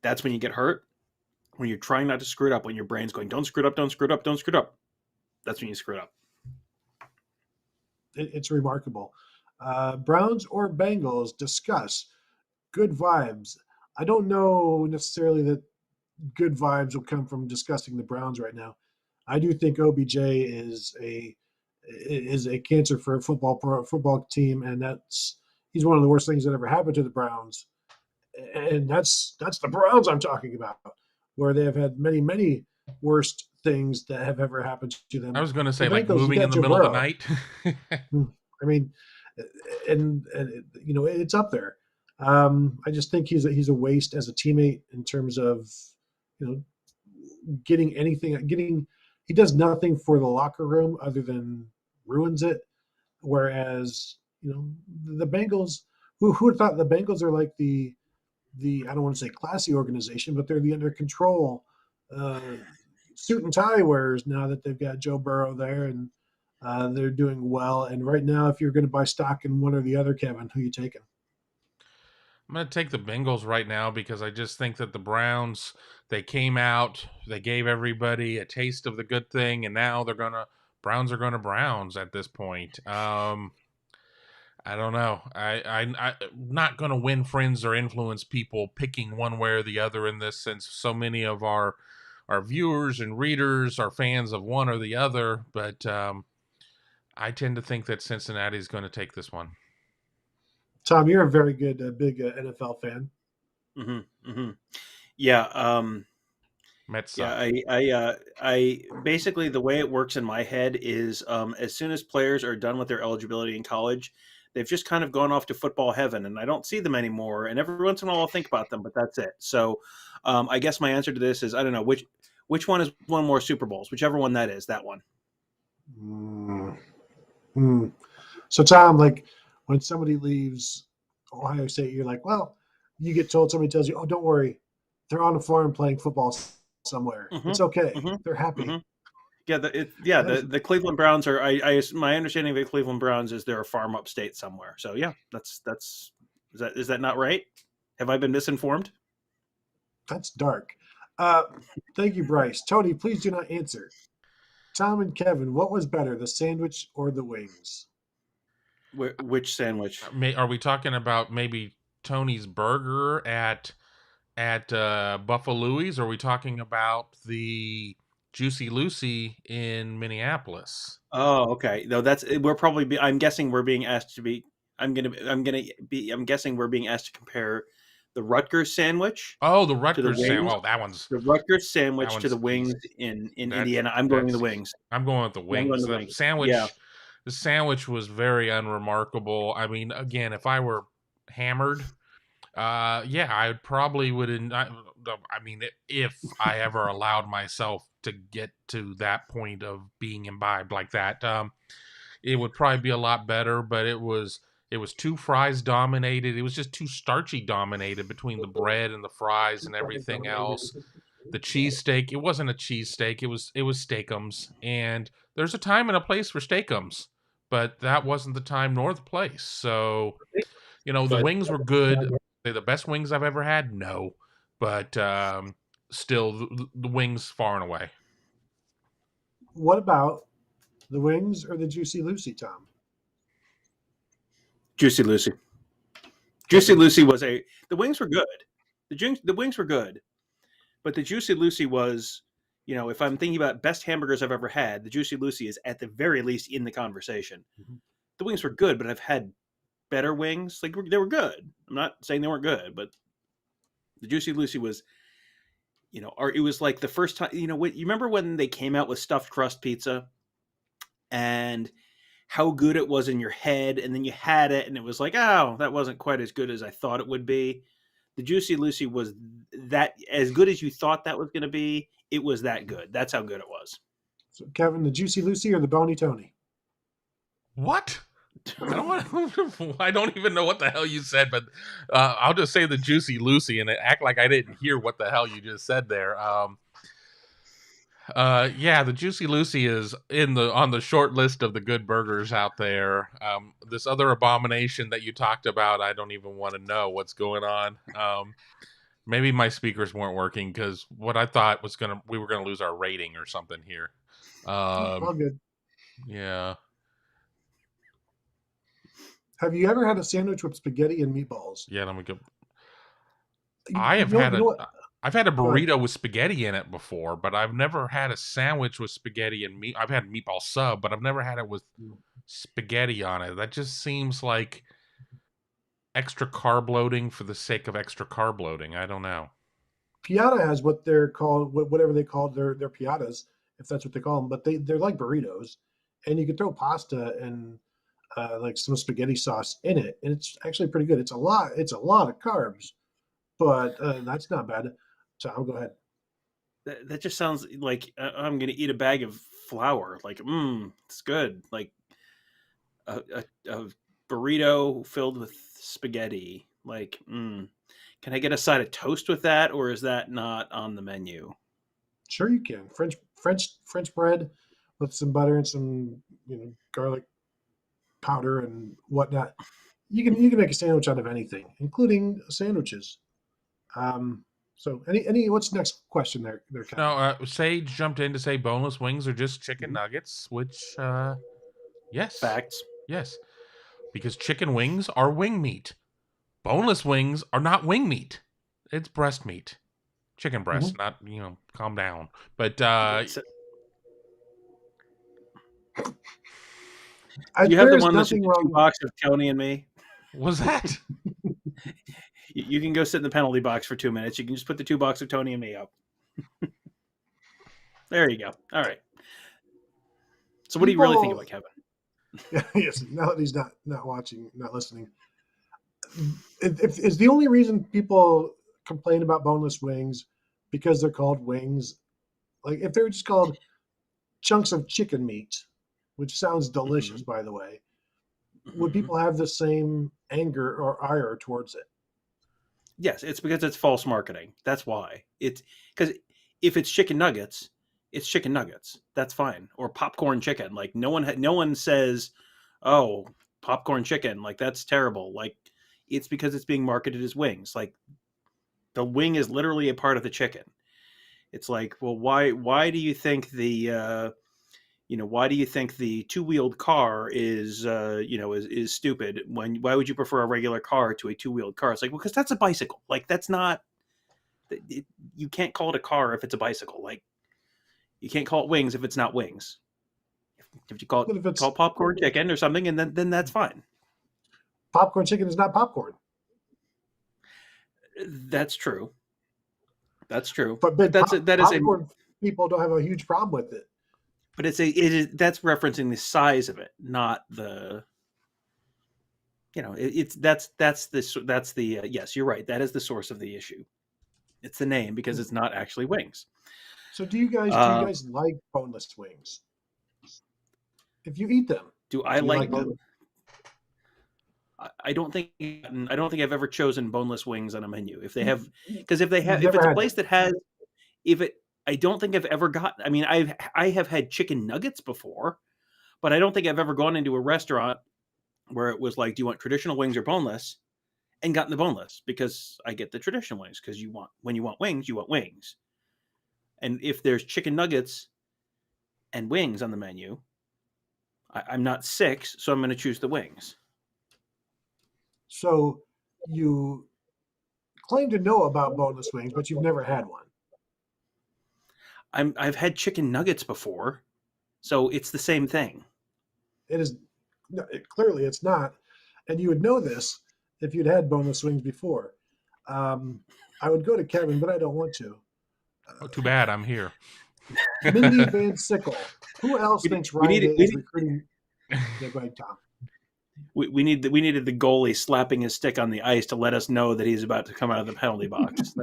[SPEAKER 2] that's when you get hurt. When you're trying not to screw it up, when your brain's going, don't screw it up, don't screw it up, don't screw it up, that's when you screw it up.
[SPEAKER 1] It's remarkable. Browns or Bengals, discuss. Good vibes. I don't know necessarily that good vibes will come from discussing the Browns right now. I do think OBJ is a cancer for a football team, and he's one of the worst things that ever happened to the Browns. And that's the Browns I'm talking about, where they have had many worst things that have ever happened to them.
[SPEAKER 3] I was going to say, like moving in the middle of the night.
[SPEAKER 1] I mean, and it's up there. I just think he's a waste as a teammate in terms of getting anything. He does nothing for the locker room other than ruins it. Whereas the Bengals, who would have thought the Bengals are like the I don't want to say classy organization, but they're the under control suit and tie wearers now that they've got Joe Burrow there, and they're doing well. And right now, if you're going to buy stock in one or the other, Kevin, who are you taking?
[SPEAKER 3] I'm going to take the Bengals right now because I just think that the Browns, they came out, they gave everybody a taste of the good thing, and now Browns are going to Browns at this point. I don't know. I'm not going to win friends or influence people picking one way or the other in this, since so many of our viewers and readers are fans of one or the other. But I tend to think that Cincinnati is going to take this one.
[SPEAKER 1] Tom, you're a very good, big NFL fan.
[SPEAKER 2] Mm-hmm. Mm-hmm. Yeah.
[SPEAKER 3] Mets.
[SPEAKER 2] Yeah. I basically, the way it works in my head is as soon as players are done with their eligibility in college, they've just kind of gone off to football heaven, and I don't see them anymore. And every once in a while I'll think about them, but that's it. So I guess my answer to this is, I don't know, which one has won more Super Bowls, whichever one that is, that one.
[SPEAKER 1] So Tom, like when somebody leaves Ohio State, you're like, well, you get told, somebody tells you, oh, don't worry, they're on a farm playing football somewhere. Mm-hmm. It's okay. Mm-hmm. They're happy. Mm-hmm.
[SPEAKER 2] Yeah, the Cleveland Browns are. My understanding of the Cleveland Browns is they're a farm upstate somewhere. So yeah, is that not right? Have I been misinformed?
[SPEAKER 1] That's dark. Thank you, Bryce. Tony, please do not answer. Tom and Kevin, what was better, the sandwich or the wings?
[SPEAKER 2] Which sandwich?
[SPEAKER 3] Are we talking about maybe Tony's burger at Buffalo's, or are we talking about the Juicy Lucy in Minneapolis?
[SPEAKER 2] Oh, okay. No, I'm guessing we're being asked to be. I'm guessing we're being asked to compare the Rutgers sandwich.
[SPEAKER 3] Oh, the
[SPEAKER 2] to the
[SPEAKER 3] Rutgers
[SPEAKER 2] wings.
[SPEAKER 3] sandwich. Oh, that one's
[SPEAKER 2] The Rutgers sandwich
[SPEAKER 3] that
[SPEAKER 2] to the
[SPEAKER 3] one's
[SPEAKER 2] wings
[SPEAKER 3] easy.
[SPEAKER 2] in
[SPEAKER 3] That's-
[SPEAKER 2] Indiana. I'm going with the
[SPEAKER 3] that's-
[SPEAKER 2] wings.
[SPEAKER 3] I'm going with the
[SPEAKER 2] I'm going
[SPEAKER 3] wings.
[SPEAKER 2] the
[SPEAKER 3] The
[SPEAKER 2] wings.
[SPEAKER 3] sandwich.
[SPEAKER 2] Yeah.
[SPEAKER 3] The sandwich was very unremarkable. I mean, again, if I were hammered, I probably wouldn't. I mean, if I ever allowed myself to get to that point of being imbibed like that, it would probably be a lot better. But it was too fries dominated. It was just too starchy dominated between the bread and the fries and everything else. The cheesesteak, it wasn't a cheesesteak. It was steakums, and there's a time and a place for steakums, but that wasn't the time nor the place. So, the wings were good. They're the best wings I've ever had. No, but still, the wings far and away.
[SPEAKER 1] What about the wings or the Juicy Lucy, Tom?
[SPEAKER 2] Juicy Lucy. Juicy Lucy was the wings were good. The wings were good, but the Juicy Lucy was, if I'm thinking about best hamburgers I've ever had, the Juicy Lucy is at the very least in the conversation. Mm-hmm. The wings were good, but I've had better wings. Like, they were good. I'm not saying they weren't good, but the Juicy Lucy was, it was like the first time, you remember when they came out with stuffed crust pizza and how good it was in your head, and then you had it and it was like, oh, that wasn't quite as good as I thought it would be. The Juicy Lucy was that as good as you thought that was going to be. It was that good. That's how good it was.
[SPEAKER 1] So, Kevin, the Juicy Lucy or the Bony Tony?
[SPEAKER 3] What? I don't even know what the hell you said, but I'll just say the Juicy Lucy and act like I didn't hear what the hell you just said there. The Juicy Lucy is on the short list of the good burgers out there. This other abomination that you talked about, I don't even want to know what's going on. Maybe my speakers weren't working, because what I thought was we were gonna lose our rating or something here.
[SPEAKER 1] All good.
[SPEAKER 3] Yeah.
[SPEAKER 1] Have you ever had a sandwich with spaghetti and meatballs?
[SPEAKER 3] Yeah, let me go. I've had a burrito with spaghetti in it before, but I've never had a sandwich with spaghetti and meat. I've had meatball sub, but I've never had it with spaghetti on it. That just seems like extra carb loading for the sake of extra carb loading. I don't know.
[SPEAKER 1] Piata has what they're called, whatever they call their piatas, if that's what they call them, but they're like burritos, and you can throw pasta and like some spaghetti sauce in it, and it's actually pretty good. It's a lot of carbs, but that's not bad. Tom, go ahead.
[SPEAKER 2] That just sounds like I'm going to eat a bag of flour. Like, it's good. Like a burrito filled with spaghetti. Like, can I get a side of toast with that, or is that not on the menu?
[SPEAKER 1] Sure, you can. French bread with some butter and some garlic powder and whatnot. You can make a sandwich out of anything, including sandwiches. So any what's the next question there?
[SPEAKER 3] No, Sage jumped in to say boneless wings are just chicken nuggets, which yes.
[SPEAKER 2] Facts.
[SPEAKER 3] Yes. Because chicken wings are wing meat. Boneless wings are not wing meat. It's breast meat. Chicken breast, not, calm down. But
[SPEAKER 2] you have the one that's just 2 box of Tony and me?
[SPEAKER 3] Was that?
[SPEAKER 2] You can go sit in the penalty box for 2 minutes. You can just put the 2 box of Tony and me up. There you go. All right. So what do you really think about Kevin?
[SPEAKER 1] Yes, now that he's not watching, not listening. Is the only reason people complain about boneless wings because they're called wings? Like, if they were just called chunks of chicken meat, which sounds delicious, by the way, would people have the same anger or ire towards it?
[SPEAKER 2] Yes, it's because it's false marketing. That's why. It's because if it's chicken nuggets, it's chicken nuggets. That's fine. Or popcorn chicken. Like, no one says, "Oh, popcorn chicken." Like, that's terrible. Like, it's because it's being marketed as wings. Like, the wing is literally a part of the chicken. It's like, well, why do you think the why do you think the 2-wheeled car is stupid? Why would you prefer a regular car to a 2-wheeled car? It's like, well, because that's a bicycle. Like, that's not. You can't call it a car if it's a bicycle. Like, you can't call it wings if it's not wings. If you call it popcorn chicken or something, and then that's fine.
[SPEAKER 1] Popcorn chicken is not popcorn.
[SPEAKER 2] That's true. That's true.
[SPEAKER 1] But popcorn people don't have a huge problem with it.
[SPEAKER 2] But that's referencing the size of it, not the. Yes, you're right. That is the source of the issue. It's the name because it's not actually wings.
[SPEAKER 1] So do you guys like boneless wings? If you eat them,
[SPEAKER 2] do I like them? I don't think I've ever chosen boneless wings on a menu. If they have, because if it's a place that has, I don't think I've ever gotten. I mean, I have had chicken nuggets before, but I don't think I've ever gone into a restaurant where it was like, do you want traditional wings or boneless? And gotten the boneless, because I get the traditional wings, because when you want wings, you want wings. And if there's chicken nuggets and wings on the menu, I'm not sick, so I'm going to choose the wings.
[SPEAKER 1] So you claim to know about boneless wings, but you've never had one.
[SPEAKER 2] I've had chicken nuggets before, so it's the same thing.
[SPEAKER 1] It is clearly it's not, and you would know this if you'd had boneless wings before. I would go to Kevin, but I don't want to.
[SPEAKER 3] Too bad, I'm here.
[SPEAKER 1] Mindy Van Sickle. Who else thinks Ryan is recruiting? Yeah, go ahead, Tom.
[SPEAKER 2] We needed the goalie slapping his stick on the ice to let us know that he's about to come out of the penalty box.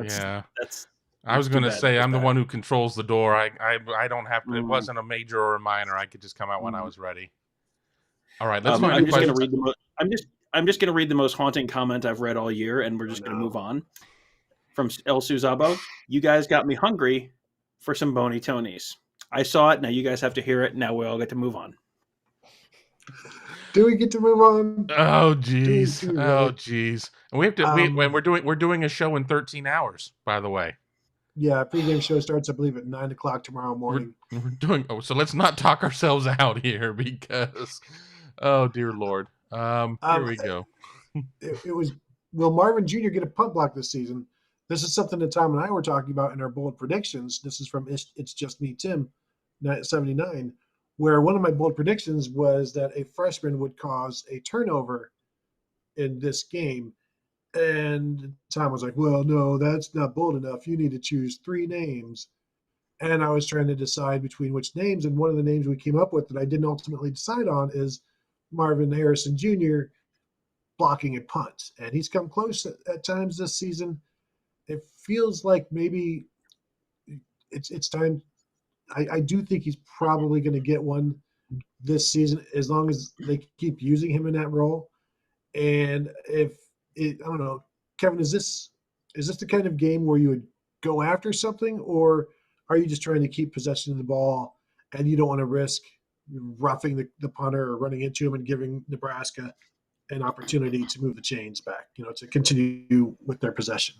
[SPEAKER 3] I was going to say I'm the one who controls the door. I don't have to. It wasn't a major or a minor. I could just come out when I was ready. All right, let's find
[SPEAKER 2] I'm just going to read I'm just going to read the most haunting comment I've read all year, and we're just going to move on. From El Suzabo, you guys got me hungry for some Bony Tonys. I saw it. Now you guys have to hear it. Now we all get to move on.
[SPEAKER 1] Do we get to move on?
[SPEAKER 3] Oh geez. Oh geez. And we have to. We're doing a show in 13 hours. By the way.
[SPEAKER 1] Yeah, pregame show starts, I believe, at 9:00 tomorrow morning.
[SPEAKER 3] We're doing. Oh, so let's not talk ourselves out here because. Oh dear Lord. Here we go.
[SPEAKER 1] It was. Will Marvin Jr. get a punt block this season? This is something that Tom and I were talking about in our bold predictions. This is from It's Just Me, Tim, 79, where one of my bold predictions was that a freshman would cause a turnover in this game. And Tom was like, well, no, that's not bold enough. You need to choose 3 names. And I was trying to decide between which names. And one of the names we came up with that I didn't ultimately decide on is Marvin Harrison Jr. blocking a punt. And he's come close at times this season. It feels like maybe it's time. I do think he's probably going to get one this season as long as they keep using him in that role. And I don't know, Kevin, is this the kind of game where you would go after something, or are you just trying to keep possession of the ball and you don't want to risk roughing the punter or running into him and giving Nebraska an opportunity to move the chains back, to continue with their possession?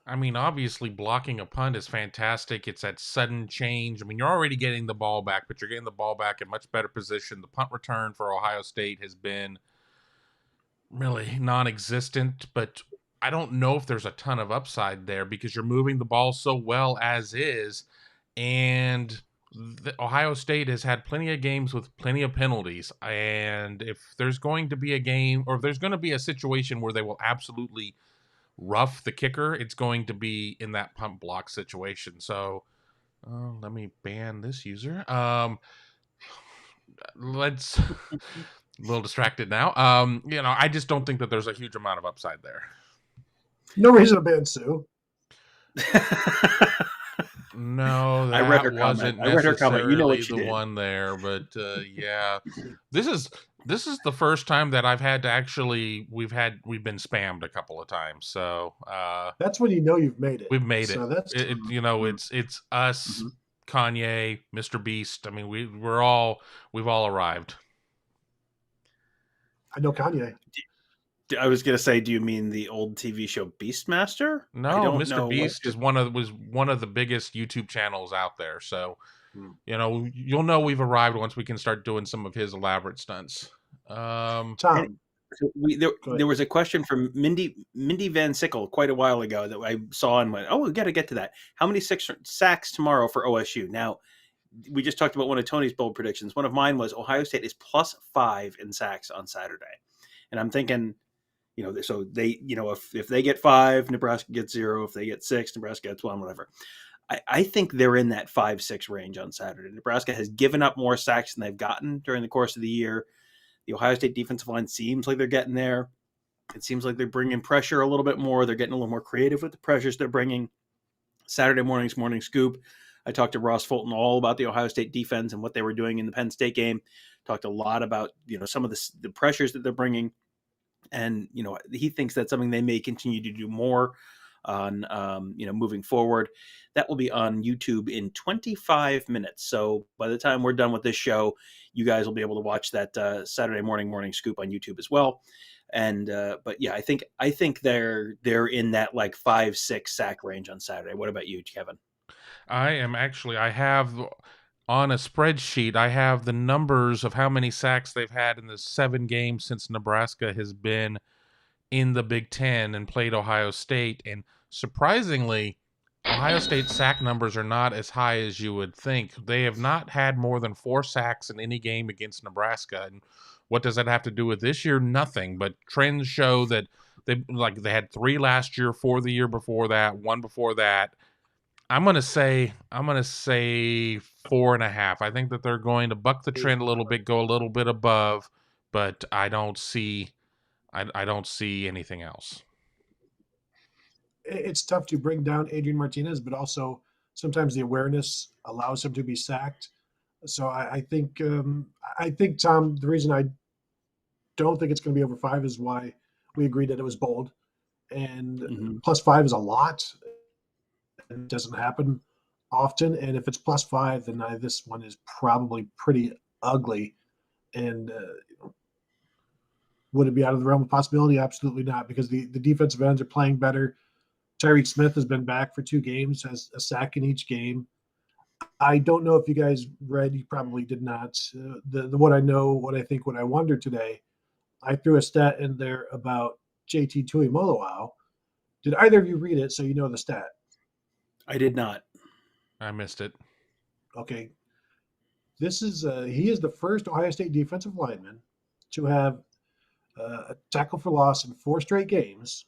[SPEAKER 3] I mean, obviously, blocking a punt is fantastic. It's that sudden change. I mean, you're already getting the ball back, but you're getting the ball back in much better position. The punt return for Ohio State has been really non-existent, but I don't know if there's a ton of upside there because you're moving the ball so well as is, and Ohio State has had plenty of games with plenty of penalties, and if there's going to be a game, or if there's going to be a situation where they will absolutely rough the kicker, it's going to be in that punt block situation. So let me ban this user. Let's a little distracted now. I just don't think that there's a huge amount of upside there.
[SPEAKER 1] No reason to ban Sue.
[SPEAKER 3] No, that
[SPEAKER 2] I read her
[SPEAKER 3] wasn't
[SPEAKER 2] comment. I read her comment. You know what she
[SPEAKER 3] the
[SPEAKER 2] did.
[SPEAKER 3] one there, but yeah, this is the first time that I've had to actually we've been spammed a couple of times. So
[SPEAKER 1] that's when you know you've made it.
[SPEAKER 3] We've made
[SPEAKER 1] so
[SPEAKER 3] it.
[SPEAKER 1] That's
[SPEAKER 3] it's us, Kanye, Mr. Beast. I mean, we've all arrived.
[SPEAKER 1] I know Kanye.
[SPEAKER 2] I was going to say, do you mean the old TV show Beastmaster?
[SPEAKER 3] No, Mr. Beast was one of the biggest YouTube channels out there. So, you'll know we've arrived once we can start doing some of his elaborate stunts.
[SPEAKER 1] Tom,
[SPEAKER 2] there was a question from Mindy Van Sickle quite a while ago that I saw and went, we got to get to that. How many sacks tomorrow for OSU? Now, we just talked about one of Tony's bold predictions. One of mine was Ohio State is +5 in sacks on Saturday. And I'm thinking, So they, if they get 5, Nebraska gets 0. If they get 6, Nebraska gets 1, whatever. I think they're in that 5-6 range on Saturday. Nebraska has given up more sacks than they've gotten during the course of the year. The Ohio State defensive line seems like they're getting there. It seems like they're bringing pressure a little bit more. They're getting a little more creative with the pressures they're bringing. Saturday morning's Morning Scoop, I talked to Ross Fulton all about the Ohio State defense and what they were doing in the Penn State game. Talked a lot about, some of the pressures that they're bringing. And, he thinks that's something they may continue to do more on, moving forward. That will be on YouTube in 25 minutes. So by the time we're done with this show, you guys will be able to watch that Saturday Morning Scoop on YouTube as well. And but yeah, I think they're in that like 5-6 sack range on Saturday. What about you, Kevin?
[SPEAKER 3] I have on a spreadsheet, I have the numbers of how many sacks they've had in the 7 games since Nebraska has been in the Big Ten and played Ohio State. And surprisingly, Ohio State's sack numbers are not as high as you would think. They have not had more than 4 sacks in any game against Nebraska. And what does that have to do with this year? Nothing. But trends show that they had 3 last year, 4 the year before that, 1 before that. I'm gonna say 4.5. I think that they're going to buck the trend a little bit, go a little bit above, but I don't see anything else.
[SPEAKER 1] It's tough to bring down Adrian Martinez, but also sometimes the awareness allows him to be sacked. So I think Tom, the reason I don't think it's going to be over 5 is why we agreed that it was bold, and plus 5 is a lot. It doesn't happen often, and if it's plus 5, then this one is probably pretty ugly. And would it be out of the realm of possibility? Absolutely not, because the defensive ends are playing better. Tyrique Smith has been back for 2 games, has a sack in each game. I don't know if you guys read, you probably did not. What I wondered today, I threw a stat in there about JT Tuimoloau. Did either of you read it so you know the stat?
[SPEAKER 2] I did not.
[SPEAKER 3] I missed it.
[SPEAKER 1] Okay. This is he is the first Ohio State defensive lineman to have a tackle for loss in 4 straight games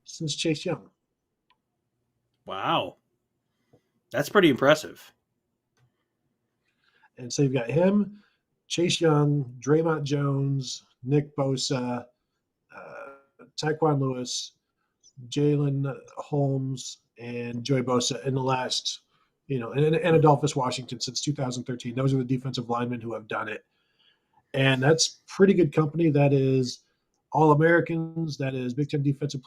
[SPEAKER 1] since Chase Young.
[SPEAKER 2] Wow. That's pretty impressive.
[SPEAKER 1] And so you've got him, Chase Young, Draymond Jones, Nick Bosa, Tyquan Lewis, Jalen Holmes, and Joey Bosa in the last, and Adolphus Washington since 2013. Those are the defensive linemen who have done it. And that's pretty good company. That is All-Americans. That is Big Ten defensive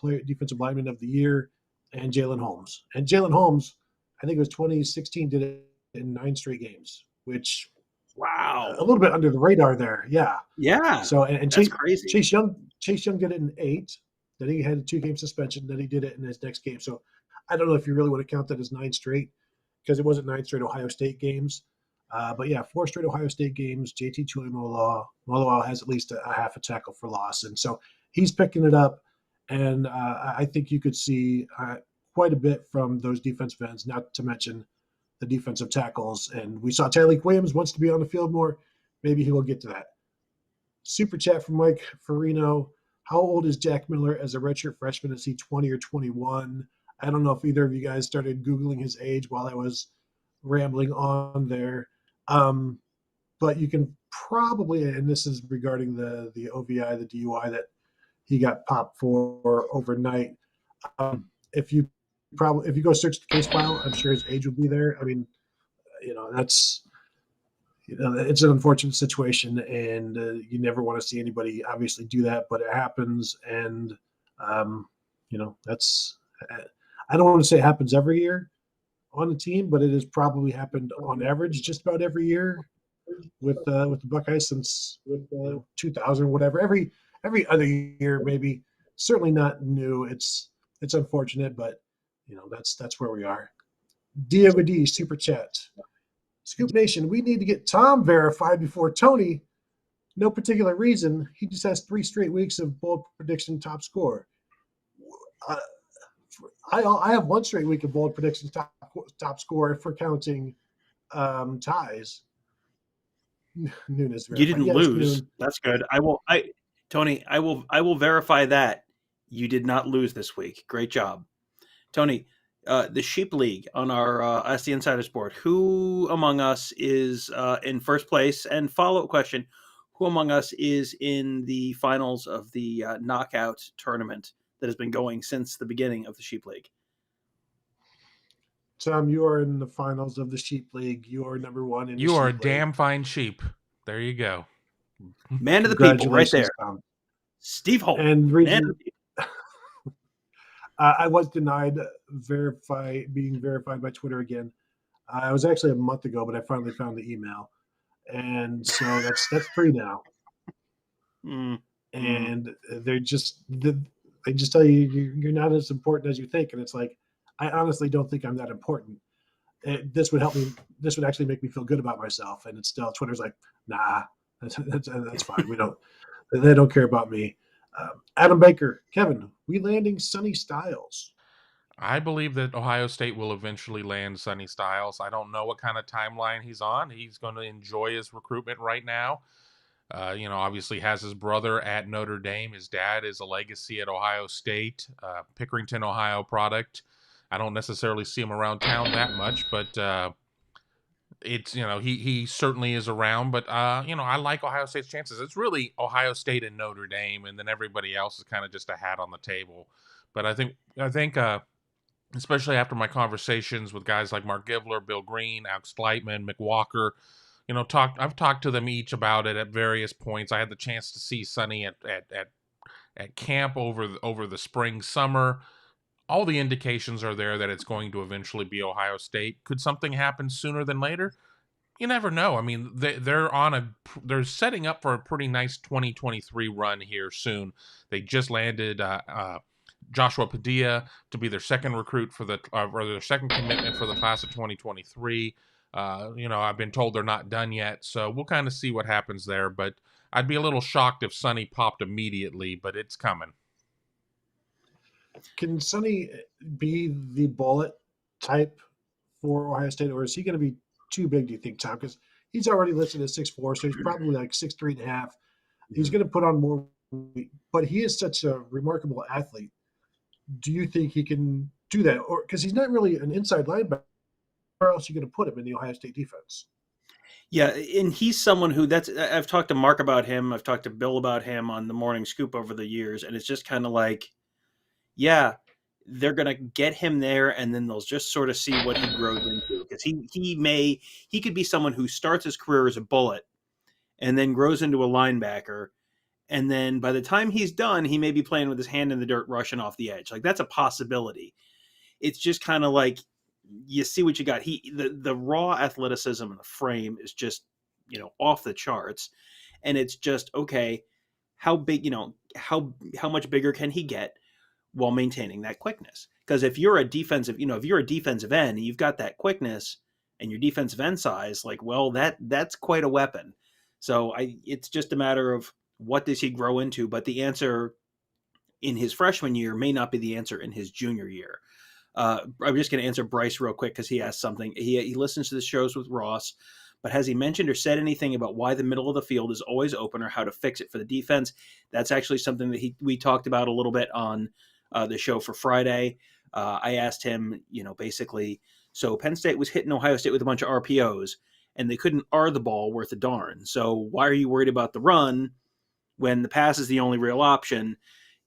[SPEAKER 1] lineman of the year, and Jalen Holmes. And Jalen Holmes, I think it was 2016, did it in 9 straight games, which
[SPEAKER 2] wow,
[SPEAKER 1] a little bit under the radar there. Yeah.
[SPEAKER 2] Yeah.
[SPEAKER 1] So and
[SPEAKER 2] that's crazy.
[SPEAKER 1] Chase Young did it in 8. Then he had a 2-game suspension. Then he did it in his next game. So I don't know if you really want to count that as 9 straight, because it wasn't 9 straight Ohio State games. But yeah, 4 straight Ohio State games. JT Tuimoloau has at least a half a tackle for loss. And so he's picking it up. And I think you could see quite a bit from those defensive ends, not to mention the defensive tackles. And we saw Tyreek Williams wants to be on the field more. Maybe he will get to that. Super chat from Mike Farino. How old is Jack Miller as a redshirt freshman? Is he 20 or 21? I don't know if either of you guys started Googling his age while I was rambling on there. But you can probably, and this is regarding the OVI, the DUI that he got popped for overnight. If you go search the case file, I'm sure his age will be there. I mean, that's, it's an unfortunate situation, and you never want to see anybody obviously do that, but it happens. And, that's, I don't want to say it happens every year on the team, but it has probably happened on average just about every year with the Buckeyes since 2000, whatever. Every other year, maybe. Certainly not new. It's unfortunate, but that's where we are. Diego D, super chat. Scoop Nation, we need to get Tom verified before Tony. No particular reason. He just has 3 straight weeks of bold prediction top score. I have 1 straight week of bold predictions top score if we're counting ties. Noon is verified.
[SPEAKER 2] You didn't lose. Noon. That's good. Tony, I will verify that you did not lose this week. Great job, Tony. The Sheep League on our Ask the Insiders board. Who among us is in first place? And follow-up question: who among us is in the finals of the knockout tournament that has been going since the beginning of the Sheep League?
[SPEAKER 1] Tom, you are in the finals of the Sheep League. You are number one in the
[SPEAKER 3] You are a
[SPEAKER 1] Sheep
[SPEAKER 3] damn
[SPEAKER 1] League.
[SPEAKER 3] fine sheep. There you go.
[SPEAKER 2] Man of the people, right there.
[SPEAKER 1] Tom.
[SPEAKER 2] Steve Holt.
[SPEAKER 1] And
[SPEAKER 2] Man of the people.
[SPEAKER 1] I was denied being verified by Twitter again. I was actually a month ago, but I finally found the email, and so that's free now. And they just tell you you're not as important as you think, and it's like, I honestly don't think I'm that important. This would help me. This would actually make me feel good about myself. And it's still, Twitter's like, nah, that's fine. They don't care about me. Adam Baker, Kevin, we landing Sonny Styles?
[SPEAKER 3] I believe that Ohio State will eventually land Sonny Styles. I don't know what kind of timeline he's on. He's going to enjoy his recruitment right now. Obviously has his brother at Notre Dame. His dad is a legacy at Ohio State, Pickerington, Ohio product. I don't necessarily see him around town that much, but it's, he certainly is around. But, I like Ohio State's chances. It's really Ohio State and Notre Dame, and then everybody else is kind of just a hat on the table. But I think, especially after my conversations with guys like Mark Givler, Bill Green, Alex Gleitman, Mick Walker, I've talked to them each about it at various points. I had the chance to see Sonny at camp over the spring, summer. All the indications are there that it's going to eventually be Ohio State. Could something happen sooner than later? You never know. I mean, they're setting up for a pretty nice 2023 run here soon. They just landed Joshua Padilla to be their second recruit or their second commitment for the class of 2023. I've been told they're not done yet, so we'll kind of see what happens there. But I'd be a little shocked if Sonny popped immediately, but it's coming. Can
[SPEAKER 1] Sonny be the bullet type for Ohio State, or is he going to be too big, do you think, Tom? Because he's already listed as 6'4", so he's probably like 6'3.5". He's going to put on more weight, but he is such a remarkable athlete. Do you think he can do that? Or because he's not really an inside linebacker, where else are you going to put him in the Ohio State defense?
[SPEAKER 2] Yeah, and he's someone who I've talked to Mark about him. I've talked to Bill about him on the Morning Scoop over the years, and it's just kind of like, yeah, they're going to get him there, and then they'll just sort of see what he grows into. Because he could be someone who starts his career as a bullet and then grows into a linebacker, and then by the time he's done, he may be playing with his hand in the dirt, rushing off the edge. Like, that's a possibility. It's just kind of like, you see what you got. The raw athleticism and the frame is just, off the charts. And it's just, okay, how big, how much bigger can he get while maintaining that quickness? Because if you're a defensive end, you've got that quickness and your defensive end size, like, well, that's quite a weapon. So it's just a matter of what does he grow into? But the answer in his freshman year may not be the answer in his junior year. I'm just going to answer Bryce real quick because he asked something. He listens to the shows with Ross, but has he mentioned or said anything about why the middle of the field is always open or how to fix it for the defense? That's actually something that we talked about a little bit on the show for Friday. I asked him, basically, so Penn State was hitting Ohio State with a bunch of RPOs, and they couldn't R the ball worth a darn. So why are you worried about the run when the pass is the only real option?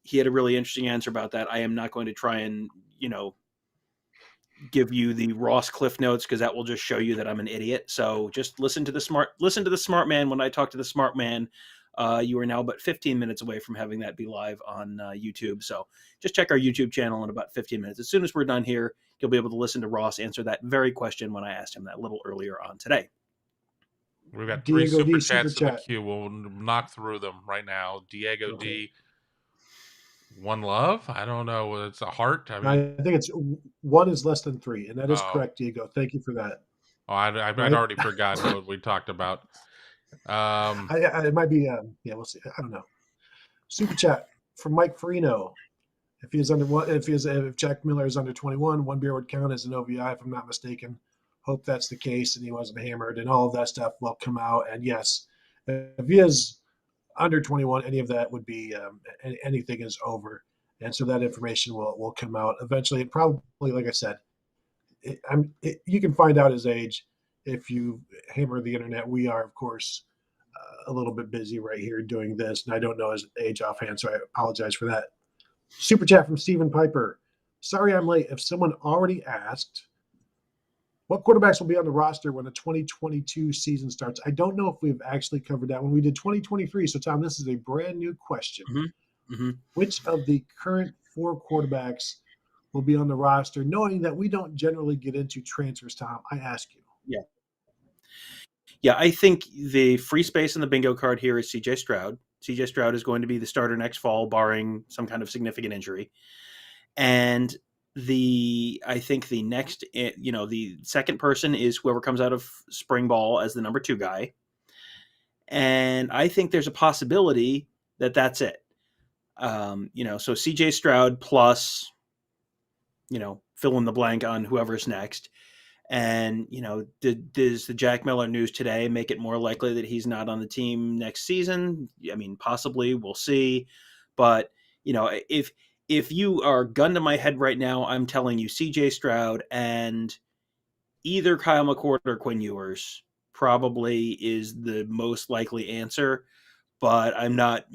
[SPEAKER 2] He had a really interesting answer about that. I am not going to try and, give you the Ross Cliff Notes because that will just show you that I'm an idiot. So just listen to the smart man when I talk to the smart man. You are now but 15 minutes away from having that be live on YouTube. So just check our YouTube channel in about 15 minutes. As soon as we're done here, you'll be able to listen to Ross answer that very question when I asked him that a little earlier on today.
[SPEAKER 3] We've got three super chats in the queue. We'll knock through them right now. Diego D. One love? I don't know. It's a heart.
[SPEAKER 1] I think it's one is less than three, and that is correct, Diego. Thank you for that.
[SPEAKER 3] Oh, I'd already forgotten what we talked about.
[SPEAKER 1] It might be. We'll see. I don't know. Super chat from Mike Farino. If Jack Miller is under 21, one beer would count as an OVI, if I'm not mistaken. Hope that's the case, and he wasn't hammered, and all of that stuff will come out. And yes, if he is under 21, any of that would be anything is over. And so that information will come out eventually. And probably, like I said, you can find out his age if you hammer the internet. We are, of course, a little bit busy right here doing this, and I don't know his age offhand, so I apologize for that. Super chat from Stephen Piper. Sorry I'm late. If someone already asked, what quarterbacks will be on the roster when the 2022 season starts? I don't know if we've actually covered that when we did 2023. So, Tom, this is a brand new question.
[SPEAKER 2] Mm-hmm. Mm-hmm.
[SPEAKER 1] Which of the current 4 quarterbacks will be on the roster, knowing that we don't generally get into transfers, Tom? I ask you.
[SPEAKER 2] Yeah, I think the free space in the bingo card here is CJ Stroud. CJ Stroud is going to be the starter next fall, barring some kind of significant injury. And I think the next, the second person is whoever comes out of spring ball as the number 2 guy. And I think there's a possibility that that's it. So CJ Stroud plus, fill in the blank on whoever's next. And, does the Jack Miller news today make it more likely that he's not on the team next season? I mean, possibly, we'll see. But, if you are gun to my head right now, I'm telling you CJ Stroud and either Kyle McCord or Quinn Ewers probably is the most likely answer. But I'm not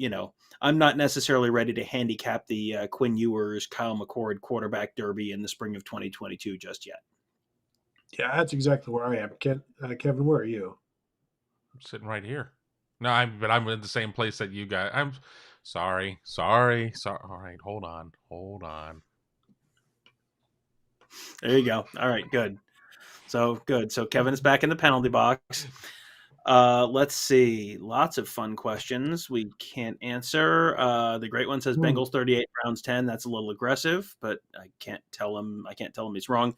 [SPEAKER 2] necessarily ready to handicap the Quinn Ewers, Kyle McCord quarterback derby in the spring of 2022 just yet.
[SPEAKER 1] Yeah, that's exactly where I am. Kevin, where are you?
[SPEAKER 3] I'm sitting right here. No, but I'm in the same place that you guys. I'm sorry. All right, hold on.
[SPEAKER 2] There you go. All right, good. So good. So Kevin is back in the penalty box. Let's see. Lots of fun questions we can't answer. The great one says Bengals 38, Browns 10. That's a little aggressive, but I can't tell him he's wrong.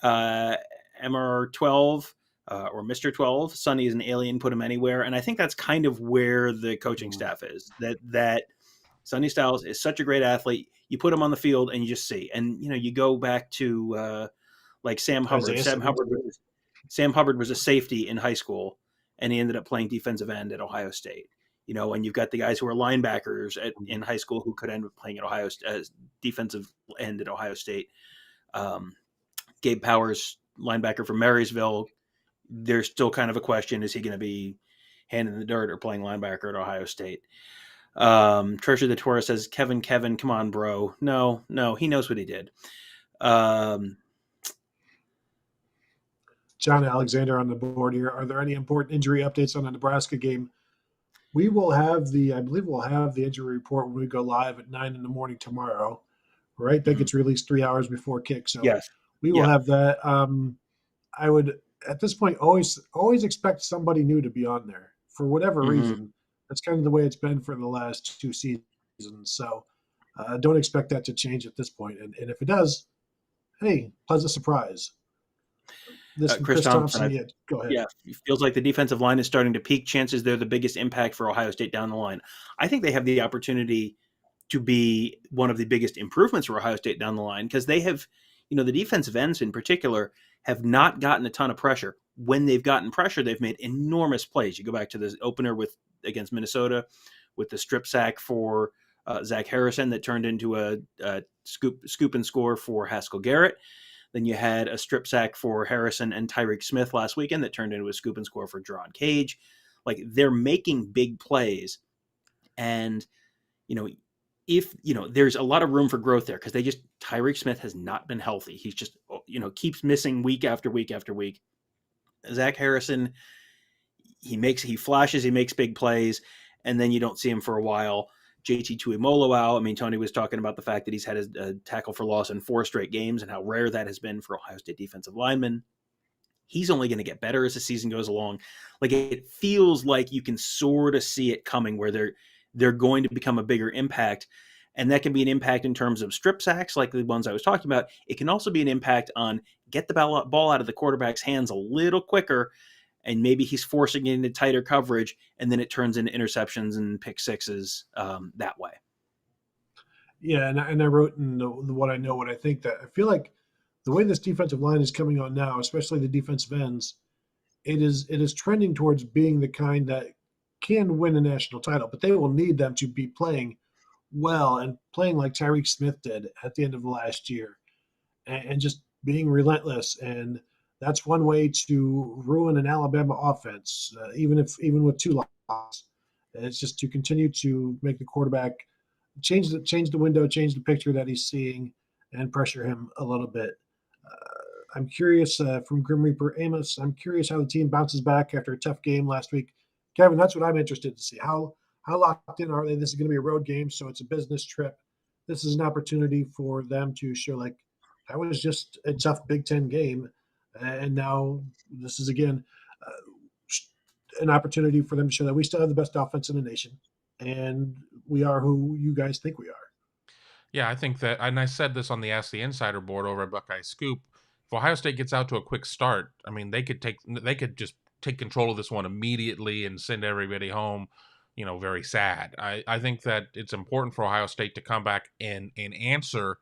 [SPEAKER 2] MR 12 or Mr. 12. Sonny is an alien. Put him anywhere, and I think that's kind of where the coaching staff is. That Sonny Styles is such a great athlete. You put him on the field, and you just see. And you go back to like Sam Hubbard. Sam Hubbard was a safety in high school, and he ended up playing defensive end at Ohio State. And you've got the guys who are linebackers in high school who could end up playing at as defensive end at Ohio State. Gabe Powers, linebacker from Marysville, there's still kind of a question: is he going to be hand in the dirt or playing linebacker at Ohio State? Treasure the Torah says, Kevin, come on, bro. No, he knows what he did.
[SPEAKER 1] John Alexander on the board here. Are there any important injury updates on the Nebraska game? I believe we'll have the injury report when we go live at 9 a.m. tomorrow, right? That gets released 3 hours before kick. So
[SPEAKER 2] yes.
[SPEAKER 1] We will have that. I would, at this point, always expect somebody new to be on there for whatever reason. That's kind of the way it's been for the last 2 seasons. So don't expect that to change at this point. And if it does, hey, pleasant surprise.
[SPEAKER 2] Chris Thompson,
[SPEAKER 1] go ahead.
[SPEAKER 2] Yeah, it feels like the defensive line is starting to peak. Chances they're the biggest impact for Ohio State down the line. I think they have the opportunity to be one of the biggest improvements for Ohio State down the line because they have, the defensive ends in particular have not gotten a ton of pressure. When they've gotten pressure, they've made enormous plays. You go back to the opener against Minnesota with the strip sack for Zach Harrison that turned into a scoop and score for Haskell Garrett. Then you had a strip sack for Harrison and Tyreek Smith last weekend that turned into a scoop and score for Jerron Cage. Like, they're making big plays. And, if, there's a lot of room for growth there because Tyreek Smith has not been healthy. He's just, keeps missing week after week after week. Zach Harrison, he flashes, he makes big plays, and then you don't see him for a while. JT Tuimoloau out. I mean, Tony was talking about the fact that he's had a tackle for loss in 4 straight games and how rare that has been for Ohio State defensive linemen. He's only going to get better as the season goes along. Like, it feels like you can sort of see it coming where they're going to become a bigger impact. And that can be an impact in terms of strip sacks like the ones I was talking about. It can also be an impact on get the ball out of the quarterback's hands a little quicker, and maybe he's forcing it into tighter coverage, and then it turns into interceptions and pick sixes that way.
[SPEAKER 1] Yeah, and I wrote in what I think, that I feel like the way this defensive line is coming on now, especially the defensive ends, it is trending towards being the kind that can win a national title, but they will need them to be playing well and playing like Tyreek Smith did at the end of the last year, and just being relentless. And that's one way to ruin an Alabama offense, even with 2 losses. It's just to continue to make the quarterback change the window, change the picture that he's seeing, and pressure him a little bit. I'm curious from Grim Reaper Amos. I'm curious how the team bounces back after a tough game last week. Kevin, that's what I'm interested to see. How locked in are they? This is going to be a road game, so it's a business trip. This is an opportunity for them to show like that was just a tough Big Ten game, and now this is again an opportunity for them to show that we still have the best offense in the nation, and we are who you guys think we are.
[SPEAKER 3] Yeah, I think that, and I said this on the Ask the Insider board over at BuckeyeScoop. If Ohio State gets out to a quick start, I mean, they could just take control of this one immediately and send everybody home, very sad. I think that it's important for Ohio State to come back and answer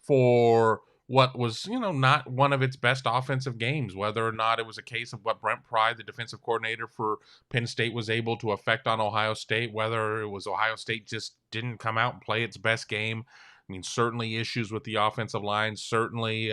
[SPEAKER 3] for what was, not one of its best offensive games, whether or not it was a case of what Brent Pry, the defensive coordinator for Penn State, was able to affect on Ohio State, whether it was Ohio State just didn't come out and play its best game. I mean, certainly issues with the offensive line, certainly,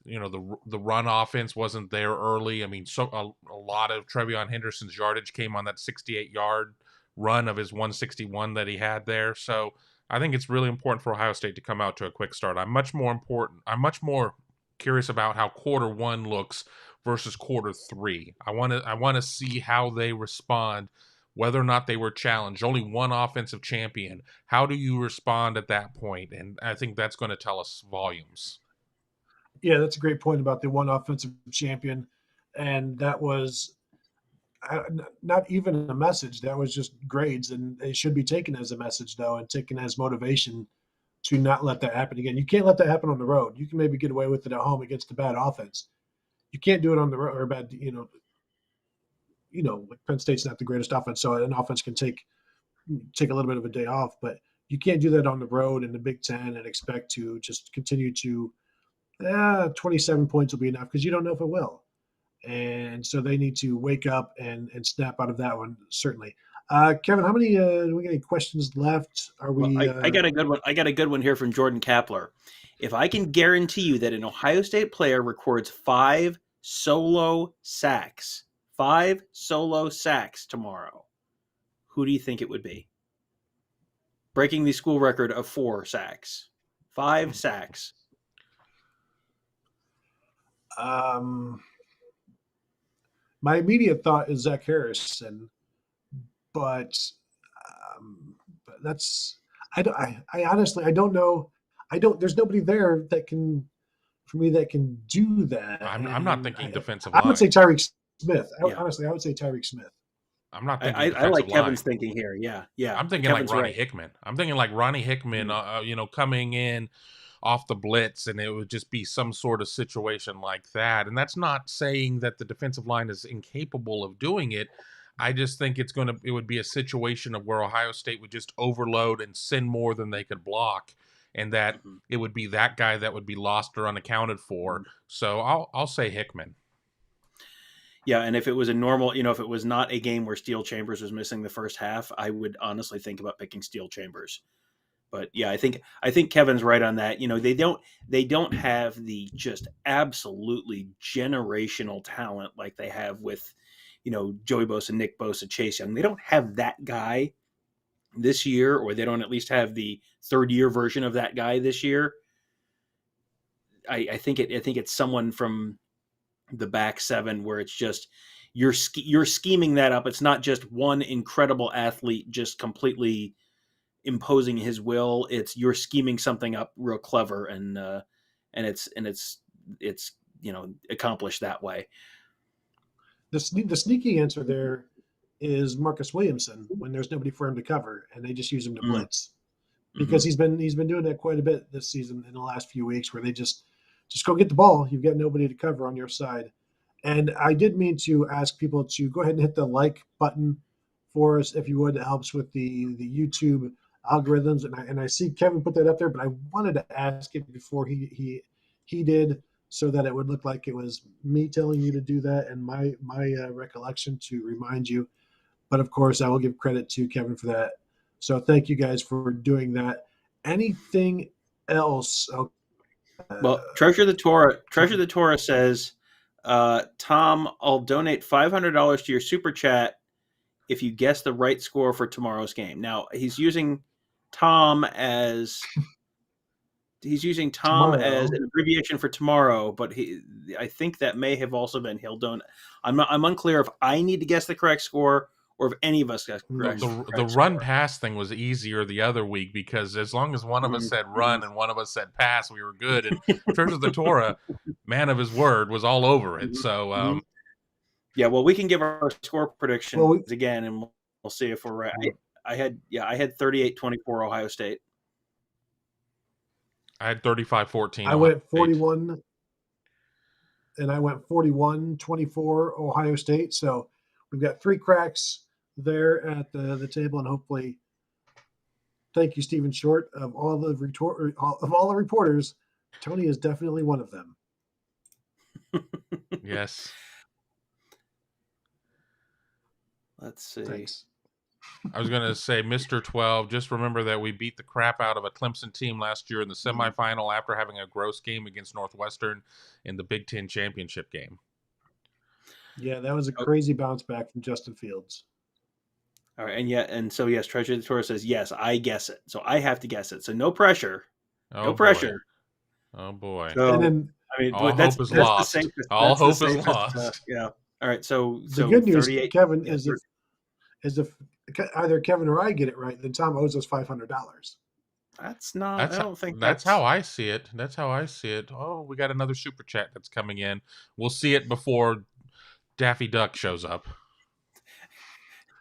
[SPEAKER 3] the run offense wasn't there early. I mean, so a lot of Trevion Henderson's yardage came on that 68-yard run of his 161 that he had there. So I think it's really important for Ohio State to come out to a quick start. I'm much more curious about how quarter 1 looks versus quarter 3. I want to see how they respond, whether or not they were challenged. Only one offensive champion. How do you respond at that point? And I think that's going to tell us volumes.
[SPEAKER 1] Yeah, that's a great point about the one offensive champion, and that was not even a message. That was just grades, and they should be taken as a message, though, and taken as motivation to not let that happen again. You can't let that happen on the road. You can maybe get away with it at home against a bad offense. You can't do it on the road or bad, like Penn State's not the greatest offense, so an offense can take a little bit of a day off, but you can't do that on the road in the Big Ten and expect to just continue to 27 points will be enough, because you don't know if it will. And so they need to wake up and snap out of that one, certainly. Kevin, how many do we got any questions left? Are we?
[SPEAKER 2] Well, I got a good one. I got a good one here from Jordan Kapler. If I can guarantee you that an Ohio State player records 5 solo sacks tomorrow, who do you think it would be? Breaking the school record of 4 sacks, 5 sacks.
[SPEAKER 1] My immediate thought is Zach Harrison, but that's I honestly I don't know. There's nobody there that can do that.
[SPEAKER 3] I'm not thinking defensive line.
[SPEAKER 1] I would say Tyrique Smith.
[SPEAKER 2] Yeah.
[SPEAKER 1] Honestly, I would say Tyrique Smith.
[SPEAKER 3] I'm not thinking
[SPEAKER 2] I like
[SPEAKER 3] line.
[SPEAKER 2] Kevin's thinking here. Yeah.
[SPEAKER 3] I'm thinking
[SPEAKER 2] Kevin's
[SPEAKER 3] like Ronnie
[SPEAKER 2] right.
[SPEAKER 3] Hickman. I'm thinking like Ronnie Hickman, coming in off the blitz, and it would just be some sort of situation like that. And that's not saying that the defensive line is incapable of doing it. I just think it would be a situation of where Ohio State would just overload and send more than they could block, and that it would be that guy that would be lost or unaccounted for. So I'll say Hickman.
[SPEAKER 2] Yeah, and if it was a normal, if it was not a game where Steel Chambers was missing the first half, I would honestly think about picking Steel Chambers. But yeah, I think Kevin's right on that. They don't have the just absolutely generational talent like they have with, Joey Bosa, Nick Bosa, Chase Young. They don't have that guy this year, or they don't at least have the third-year version of that guy this year. I think it's someone from the back 7 where it's just you're scheming that up. It's not just one incredible athlete just completely imposing his will. It's you're scheming something up real clever, and it's accomplished that way.
[SPEAKER 1] The sneaky answer there is Marcus Williamson when there's nobody for him to cover, and they just use him to blitz, because he's been doing that quite a bit this season in the last few weeks, where they just go get the ball. You've got nobody to cover on your side. And I did mean to ask people to go ahead and hit the like button for us, if you would. It helps with the YouTube algorithms, and I see Kevin put that up there, but I wanted to ask it before he did, so that it would look like it was me telling you to do that and my recollection to remind you. But of course, I will give credit to Kevin for that. So thank you guys for doing that. Anything else?
[SPEAKER 2] Well, Treasure the Torah says, Tom, I'll donate $500 to your super chat if you guess the right score for tomorrow's game. Now he's using Tom as
[SPEAKER 1] Tomorrow.
[SPEAKER 2] an abbreviation for tomorrow, but I think that may have also been he'll donate. I'm unclear if I need to guess the correct score or if any of us guess
[SPEAKER 3] the run pass thing was easier the other week because as long as one of us said run and one of us said pass, we were good. And Treasure the Torah, man of his word, was all over it. So
[SPEAKER 2] yeah, well, we can give our score predictions again, and we'll see if we're right. I had 38-24 Ohio State.
[SPEAKER 3] I had 35-14.
[SPEAKER 1] I went 41, and I went 41-24 Ohio State. So we've got 3 cracks there at the table, and hopefully, thank you, Stephen Short, of all the reporters. Tony is definitely one of them.
[SPEAKER 3] Yes.
[SPEAKER 2] Let's see.
[SPEAKER 1] Thanks.
[SPEAKER 3] I was going to say, Mr. 12, just remember that we beat the crap out of a Clemson team last year in the semifinal after having a gross game against Northwestern in the Big Ten championship game.
[SPEAKER 1] Yeah, that was a crazy bounce back from Justin Fields.
[SPEAKER 2] All right, and so yes, Treasure the Torah says yes, I guess it. So I have to guess it. So no pressure. No pressure.
[SPEAKER 3] Oh boy.
[SPEAKER 2] So,
[SPEAKER 1] and then,
[SPEAKER 3] I mean, all hope is lost. All hope is lost.
[SPEAKER 2] Yeah. All right. So
[SPEAKER 1] the good news, Kevin, is if either Kevin or I get it right, then Tom owes us $500.
[SPEAKER 2] That's not. I don't think
[SPEAKER 3] that's how I see it. That's how I see it. Oh, we got another super chat that's coming in. We'll see it before Daffy Duck shows up.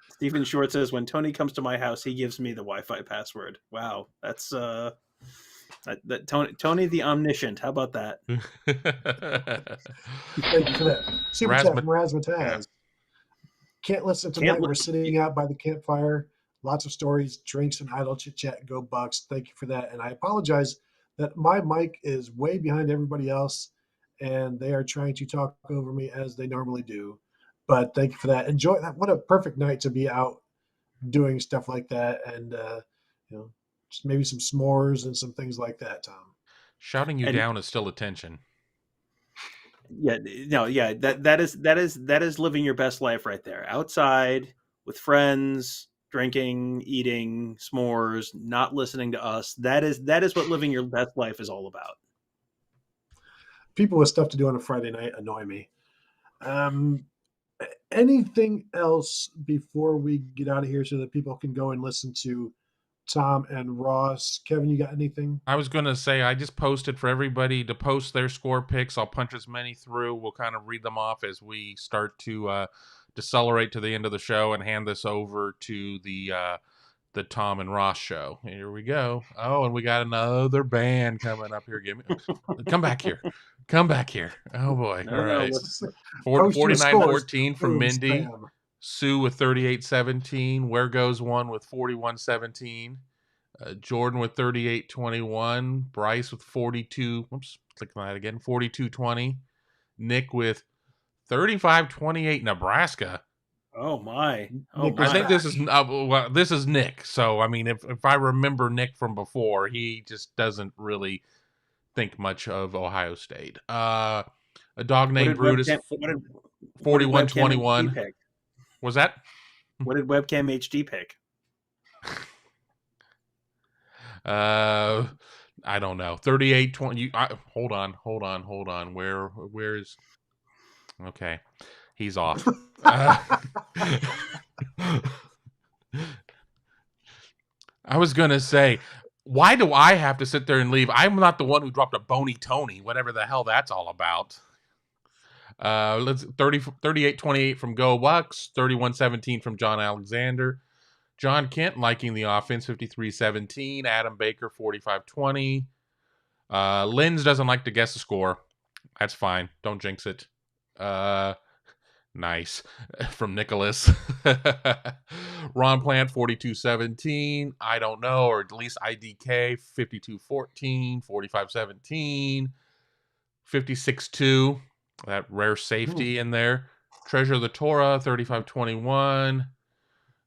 [SPEAKER 2] Stephen Short says, when Tony comes to my house, he gives me the Wi-Fi password. Wow, that's that Tony the Omniscient. How about that?
[SPEAKER 1] Thank you for that. Super chat from Razmataz. Can't listen tonight. We're sitting out by the campfire. Lots of stories, drinks, and idle chit chat. Go Bucks! Thank you for that. And I apologize that my mic is way behind everybody else, and they are trying to talk over me as they normally do. But thank you for that. Enjoy that. What a perfect night to be out doing stuff like that, and just maybe some s'mores and some things like that. Tom,
[SPEAKER 3] shouting you down is still attention.
[SPEAKER 2] Yeah, no, yeah. That is living your best life right there. Outside with friends, drinking, eating s'mores, not listening to us. That is what living your best life is all about.
[SPEAKER 1] People with stuff to do on a Friday night annoy me. Anything else before we get out of here so that people can go and listen to Tom and Ross? Kevin, you got anything?
[SPEAKER 3] I was going to say, I just posted for everybody to post their score picks. I'll punch as many through. We'll kind of read them off as we start to decelerate to the end of the show and hand this over to the Tom and Ross show. Here we go. Oh, and we got another band coming up here. Come back here. Come back here. Oh, boy. All right. 49-14 from Mindy. Spam. Sue with 38-17. Where Goes One with 41-17. Jordan with 38-21. Bryce with 42. Oops, clicking that again. 42-20. Nick with 35-28. Nebraska.
[SPEAKER 2] Oh my!
[SPEAKER 3] I think this is Nick. So I mean, if I remember Nick from before, he just doesn't really think much of Ohio State. A dog named Brutus. 41-21. Was that?
[SPEAKER 2] What did Webcam HD pick?
[SPEAKER 3] I don't know. 38-20. Hold on. Where's? Okay. He's off. I was going to say, why do I have to sit there and leave? I'm not the one who dropped a bony Tony, whatever the hell that's all about. Let's 38-28 from Go Bucks, 31-17 from John Alexander. John Kent liking the offense, 53-17. Adam Baker, 45-20. Linz doesn't like to guess the score. That's fine. Don't jinx it. Nice. From Nicholas. Ron Plant, 42-17. I don't know, or at least IDK, 52-14, 45-17, 56-2. That rare safety in there. Treasure the Torah, 35-21.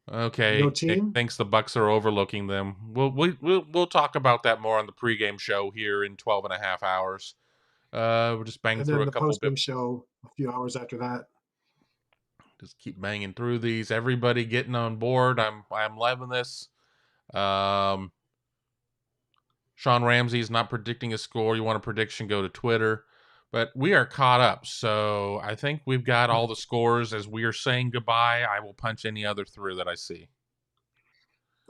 [SPEAKER 3] Okay,
[SPEAKER 1] No
[SPEAKER 3] Nick
[SPEAKER 1] team?
[SPEAKER 3] thinks the Bucks are overlooking them. We'll talk about that more on the pregame show here in 12 and a half hours. We'll just bang
[SPEAKER 1] And
[SPEAKER 3] through
[SPEAKER 1] then
[SPEAKER 3] a
[SPEAKER 1] the
[SPEAKER 3] couple bit.
[SPEAKER 1] post-game show a few hours after that.
[SPEAKER 3] Just keep banging through these. Everybody getting on board. I'm loving this. Sean Ramsey's not predicting a score. You want a prediction? Go to Twitter. But we are caught up, so I think we've got all the scores. As we are saying goodbye, I will punch any other through that I see.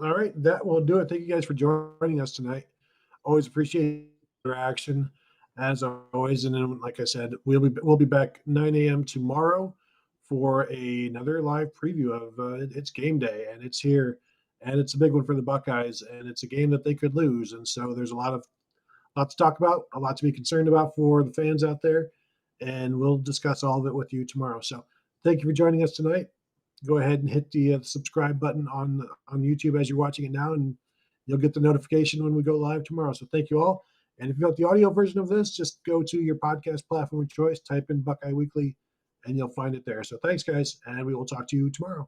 [SPEAKER 1] All right, that will do it. Thank you guys for joining us tonight. Always appreciate your action, as always. And then, like I said, we'll be back 9 a.m. tomorrow for another live preview of it's game day, and it's here, and it's a big one for the Buckeyes, and it's a game that they could lose, and so there's a lot to talk about, a lot to be concerned about for the fans out there, and we'll discuss all of it with you tomorrow. So thank you for joining us tonight. Go ahead and hit the subscribe button on YouTube as you're watching it now, and you'll get the notification when we go live tomorrow. So thank you all. And if you want the audio version of this, just go to your podcast platform of choice, type in Buckeye Weekly, and you'll find it there. So thanks, guys, and we will talk to you tomorrow.